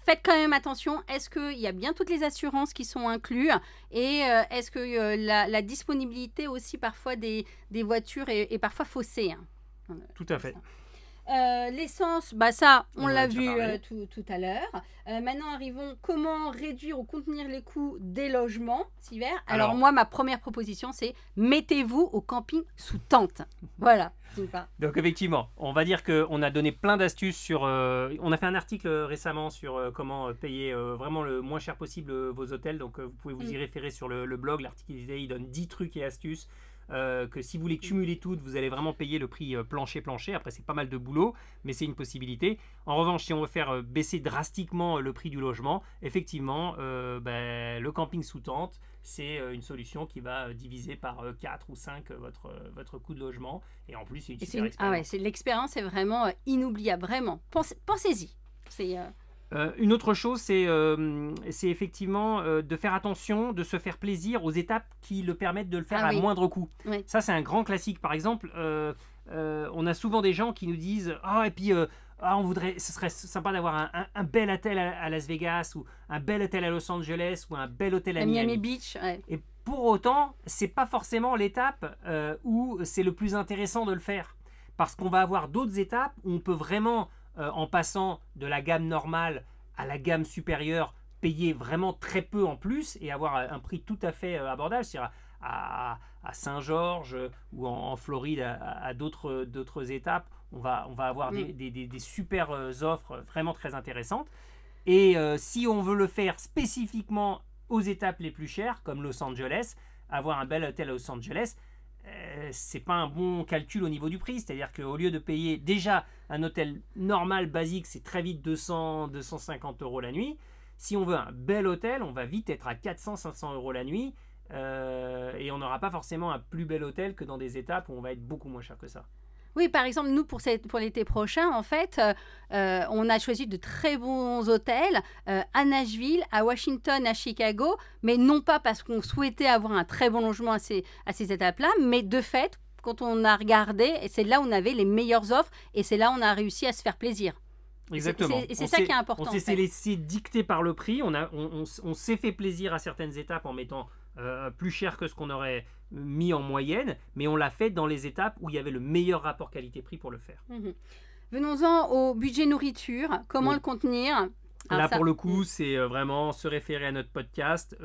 Faites quand même attention, est-ce qu'il y a bien toutes les assurances qui sont incluses et est-ce que la disponibilité aussi parfois des voitures est parfois faussée, hein. Tout à fait. L'essence, ça, on l'a vu tout à l'heure. Maintenant, arrivons comment réduire ou contenir les coûts des logements cet hiver. Alors moi, ma première proposition, c'est mettez-vous au camping sous tente. Voilà. Donc effectivement, on va dire qu'on a donné plein d'astuces on a fait un article récemment sur comment payer vraiment le moins cher possible vos hôtels. Donc vous pouvez vous y référer sur le blog. L'article il donne 10 trucs et astuces. Que si vous les cumulez toutes, vous allez vraiment payer le prix plancher. Après, c'est pas mal de boulot, mais c'est une possibilité. En revanche, si on veut faire baisser drastiquement le prix du logement, effectivement, le camping sous tente, c'est une solution qui va diviser par 4 ou 5 votre coût de logement. Et en plus, c'est une super expérience. L'expérience est vraiment inoubliable, vraiment. Pensez-y. Une autre chose, c'est effectivement de faire attention, de se faire plaisir aux étapes qui le permettent de le faire à moindre coût. Oui. Ça, c'est un grand classique. Par exemple, on a souvent des gens qui nous disent ce serait sympa d'avoir un bel hôtel à Las Vegas ou un bel hôtel à Los Angeles ou un bel hôtel à Miami Beach. Ouais. Et pour autant, c'est pas forcément l'étape où c'est le plus intéressant de le faire. Parce qu'on va avoir d'autres étapes où on peut vraiment... en passant de la gamme normale à la gamme supérieure, payer vraiment très peu en plus et avoir un prix tout à fait abordable. C'est-à-dire à Saint-Georges ou en Floride, à d'autres étapes, on va avoir des super offres vraiment très intéressantes. Et si on veut le faire spécifiquement aux étapes les plus chères, comme Los Angeles, avoir un bel hôtel à Los Angeles, c'est pas un bon calcul au niveau du prix. C'est-à-dire qu'au lieu de payer déjà un hôtel normal, basique, c'est très vite 200-250 € la nuit. Si on veut un bel hôtel, on va vite être à 400-500 € la nuit. Et on n'aura pas forcément un plus bel hôtel que dans des étapes où on va être beaucoup moins cher que ça. Oui, par exemple, nous, pour l'été prochain, en fait, on a choisi de très bons hôtels à Nashville, à Washington, à Chicago, mais non pas parce qu'on souhaitait avoir un très bon logement à ces étapes-là, mais de fait, quand on a regardé, et c'est là où on avait les meilleures offres et c'est là où on a réussi à se faire plaisir. Exactement. Et c'est ça qui est important. On s'est laissé dicter par le prix. On s'est fait plaisir à certaines étapes en mettant plus cher que ce qu'on aurait mis en moyenne, mais on l'a fait dans les étapes où il y avait le meilleur rapport qualité-prix pour le faire. Venons-en au budget nourriture. Comment le contenir? Là, pour le coup, c'est vraiment se référer à notre podcast.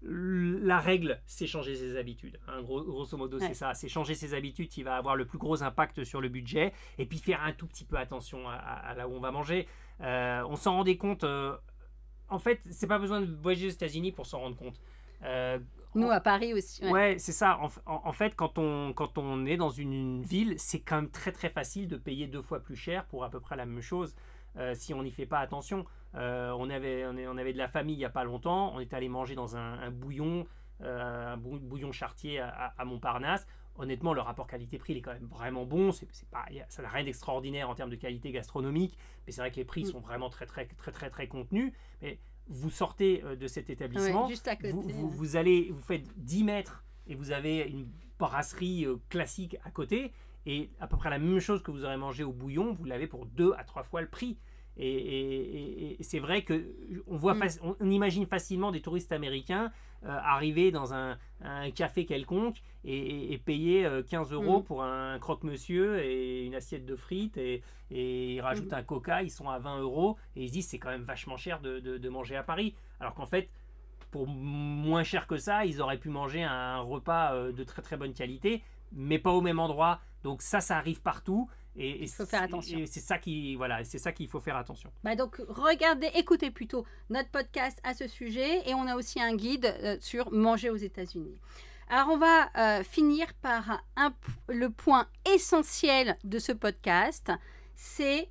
La règle, c'est changer ses habitudes. Hein, grosso modo, c'est ça. C'est changer ses habitudes qui va avoir le plus gros impact sur le budget. Et puis faire un tout petit peu attention à là où on va manger. On s'en rendait compte. En fait, c'est pas besoin de voyager aux États-Unis pour s'en rendre compte. Nous, à Paris aussi. Ouais, c'est ça. En fait, quand on est dans une ville, c'est quand même très très facile de payer 2 fois plus cher pour à peu près la même chose. Si on n'y fait pas attention. On avait de la famille il n'y a pas longtemps, on est allé manger dans un bouillon, bouillon chartier à Montparnasse. Honnêtement, le rapport qualité-prix il est quand même vraiment bon. Ça n'a rien d'extraordinaire en termes de qualité gastronomique, mais c'est vrai que les prix sont vraiment très très très très très contenus. Mais vous sortez de cet établissement, juste à côté, vous faites 10 mètres et vous avez une brasserie classique à côté. Et à peu près la même chose que vous aurez mangé au bouillon, vous l'avez pour 2 à 3 fois le prix. Et c'est vrai qu'on imagine facilement des touristes américains arriver dans un café quelconque et payer 15 € pour un croque-monsieur et une assiette de frites et ils rajoutent un coca, ils sont à 20 € et ils se disent c'est quand même vachement cher de manger à Paris. Alors qu'en fait, pour moins cher que ça, ils auraient pu manger un repas de très très bonne qualité, mais pas au même endroit. Donc ça arrive partout. Et il faut faire attention. Et c'est ça qu'il faut faire attention. Donc écoutez plutôt notre podcast à ce sujet et on a aussi un guide sur manger aux États-Unis. Alors on va finir par le point essentiel de ce podcast, c'est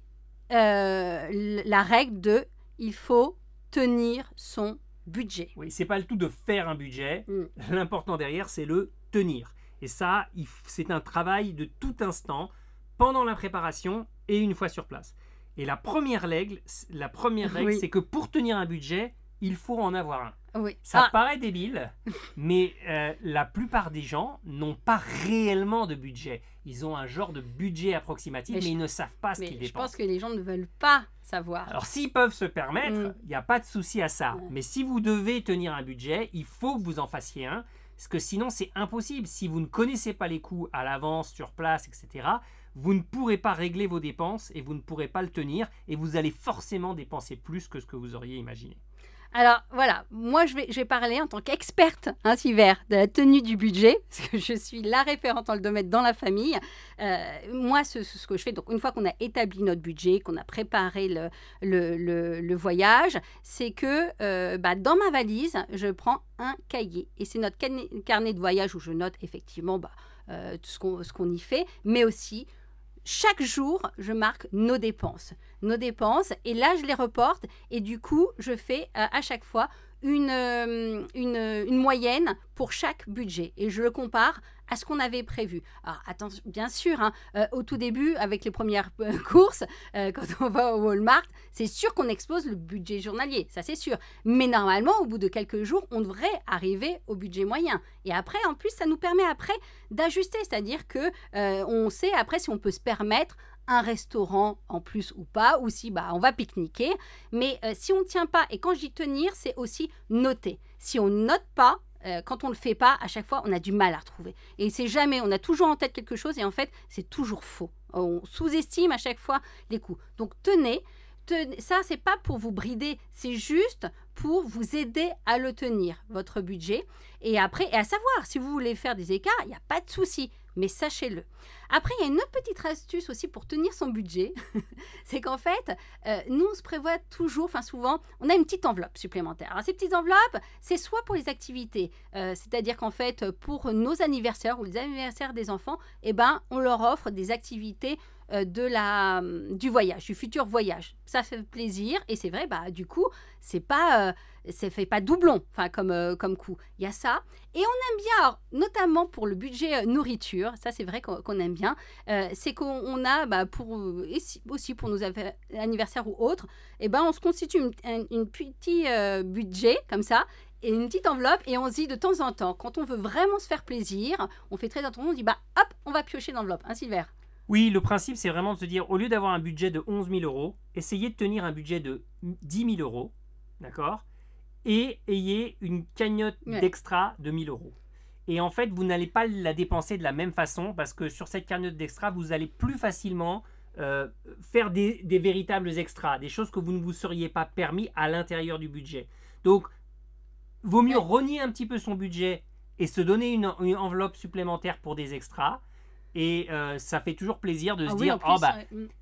la règle de il faut tenir son budget. Oui, c'est pas le tout de faire un budget. L'important derrière, c'est le tenir. Et ça, c'est un travail de tout instant, pendant la préparation et une fois sur place. Et la première règle, c'est que pour tenir un budget, il faut en avoir un. Oui. Ça paraît débile, mais la plupart des gens n'ont pas réellement de budget. Ils ont un genre de budget approximatif, mais ils ne savent pas ce qu'ils dépensent. Je pense que les gens ne veulent pas savoir. Alors, s'ils peuvent se permettre, il n'y a pas de souci à ça. Mais si vous devez tenir un budget, il faut que vous en fassiez un, parce que sinon, c'est impossible. Si vous ne connaissez pas les coûts à l'avance, sur place, etc., vous ne pourrez pas régler vos dépenses et vous ne pourrez pas le tenir et vous allez forcément dépenser plus que ce que vous auriez imaginé. Alors voilà, moi je vais parler en tant qu'experte Sylvère de la tenue du budget, parce que je suis la référente dans le domaine dans la famille. Moi, ce que je fais, donc une fois qu'on a établi notre budget, qu'on a préparé le voyage, c'est que dans ma valise, je prends un cahier. Et c'est notre carnet de voyage où je note effectivement tout ce qu'on y fait, mais aussi chaque jour, je marque nos dépenses. Et là, je les reporte. Et du coup, je fais à chaque fois une moyenne pour chaque budget. Et je le compare à ce qu'on avait prévu. Alors, attention, bien sûr, au tout début, avec les premières courses, quand on va au Walmart, c'est sûr qu'on explose le budget journalier, ça c'est sûr. Mais normalement, au bout de quelques jours, on devrait arriver au budget moyen. Et après, en plus, ça nous permet après d'ajuster, c'est-à-dire que on sait après si on peut se permettre un restaurant en plus ou pas, ou si on va pique-niquer. Mais si on ne tient pas, et quand je dis tenir, c'est aussi noter. Si on ne note pas, quand on ne le fait pas, à chaque fois, on a du mal à retrouver. Et c'est jamais, on a toujours en tête quelque chose et en fait, c'est toujours faux. On sous-estime à chaque fois les coûts. Donc, tenez, ça, c'est pas pour vous brider, c'est juste pour vous aider à le tenir, votre budget. Et après, et à savoir, si vous voulez faire des écarts, il n'y a pas de souci, mais sachez-le. Après, il y a une autre petite astuce aussi pour tenir son budget, c'est qu'en fait, nous, on se prévoit toujours, souvent, on a une petite enveloppe supplémentaire. Alors, ces petites enveloppes, c'est soit pour les activités, c'est-à-dire qu'en fait, pour nos anniversaires ou les anniversaires des enfants, on leur offre des activités du voyage, du futur voyage. Ça fait plaisir et c'est vrai, du coup, ça fait pas doublon comme coût. Il y a ça. Et on aime bien, alors, notamment pour le budget nourriture, ça c'est vrai qu'on aime bien, c'est qu'on a, aussi pour nos anniversaires ou autres, on se constitue une petit budget comme ça. et une petite enveloppe et on se dit de temps en temps, quand on veut vraiment se faire plaisir, on fait très attention, on dit hop, on va piocher dans l'enveloppe, hein Silver? Oui, le principe, c'est vraiment de se dire, au lieu d'avoir un budget de 11 000 euros, essayez de tenir un budget de 10 000 euros, d'accord? Et ayez une cagnotte d'extra de 1 000 euros. Et en fait, vous n'allez pas la dépenser de la même façon parce que sur cette cagnotte d'extra, vous allez plus facilement faire des véritables extras, des choses que vous ne vous seriez pas permis à l'intérieur du budget. Donc, vaut mieux renier un petit peu son budget et se donner une enveloppe supplémentaire pour des extras. Et ça fait toujours plaisir de se dire,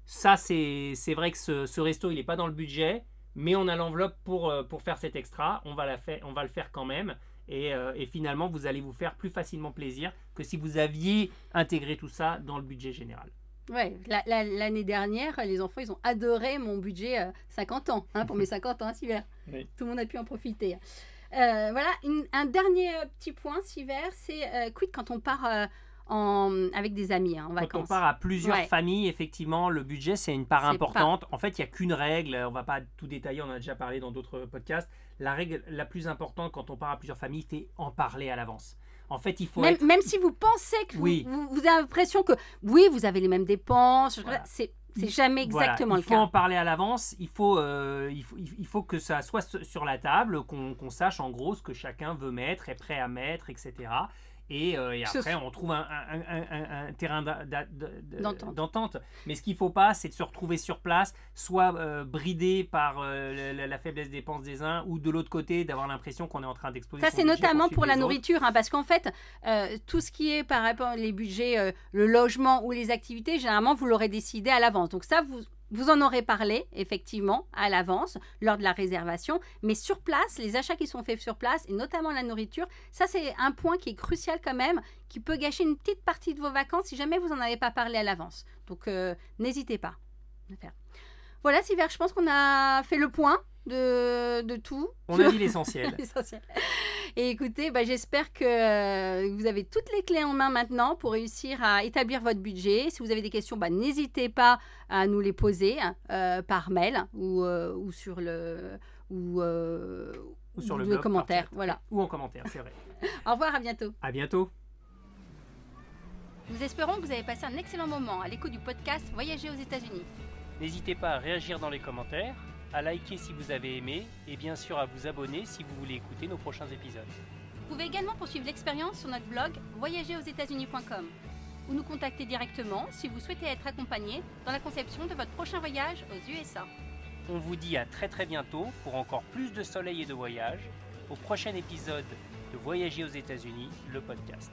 ça c'est vrai que ce resto, il n'est pas dans le budget, mais on a l'enveloppe pour faire cet extra, on va le faire quand même. Et finalement, vous allez vous faire plus facilement plaisir que si vous aviez intégré tout ça dans le budget général. Ouais, l'année dernière, les enfants, ils ont adoré mon budget 50 ans, hein, pour mes 50 ans, Silver. Oui. Tout le monde a pu en profiter. Voilà, un dernier petit point, Silver, c'est quid quand on part avec des amis en vacances. Quand on part à plusieurs familles, effectivement, le budget, c'est une part importante. En fait, il n'y a qu'une règle, on ne va pas tout détailler, on en a déjà parlé dans d'autres podcasts. La règle la plus importante quand on part à plusieurs familles, c'est en parler à l'avance. En fait, il faut même si vous pensez que vous avez l'impression que oui, vous avez les mêmes dépenses, c'est jamais exactement le cas. Il faut en parler à l'avance, il faut que ça soit sur la table, qu'on sache en gros ce que chacun veut mettre, est prêt à mettre, etc. Et après, on trouve un terrain d'entente. Mais ce qu'il ne faut pas, c'est de se retrouver sur place, soit bridé par la faiblesse des dépenses des uns, ou de l'autre côté, d'avoir l'impression qu'on est en train d'exploser. Ça, c'est notamment pour la nourriture, hein, parce qu'en fait, tout ce qui est par rapport aux budgets, le logement ou les activités, généralement, vous l'aurez décidé à l'avance. Donc ça, vous en aurez parlé, effectivement, à l'avance, lors de la réservation. Mais sur place, les achats qui sont faits sur place, et notamment la nourriture, ça, c'est un point qui est crucial quand même, qui peut gâcher une petite partie de vos vacances si jamais vous n'en avez pas parlé à l'avance. Donc, n'hésitez pas à faire. Voilà, Silver, je pense qu'on a fait le point de tout. On a dit l'essentiel. Et écoutez, j'espère que vous avez toutes les clés en main maintenant pour réussir à établir votre budget. Si vous avez des questions, n'hésitez pas à nous les poser par mail ou sur le blog, commentaire. Voilà. Ou en commentaire, c'est vrai. Au revoir, à bientôt. À bientôt. Nous espérons que vous avez passé un excellent moment à l'écoute du podcast Voyager aux États-Unis. N'hésitez pas à réagir dans les commentaires, à liker si vous avez aimé et bien sûr à vous abonner si vous voulez écouter nos prochains épisodes. Vous pouvez également poursuivre l'expérience sur notre blog voyagerosetats-unis.com ou nous contacter directement si vous souhaitez être accompagné dans la conception de votre prochain voyage aux USA. On vous dit à très très bientôt pour encore plus de soleil et de voyage au prochain épisode de Voyager aux États-Unis, le podcast.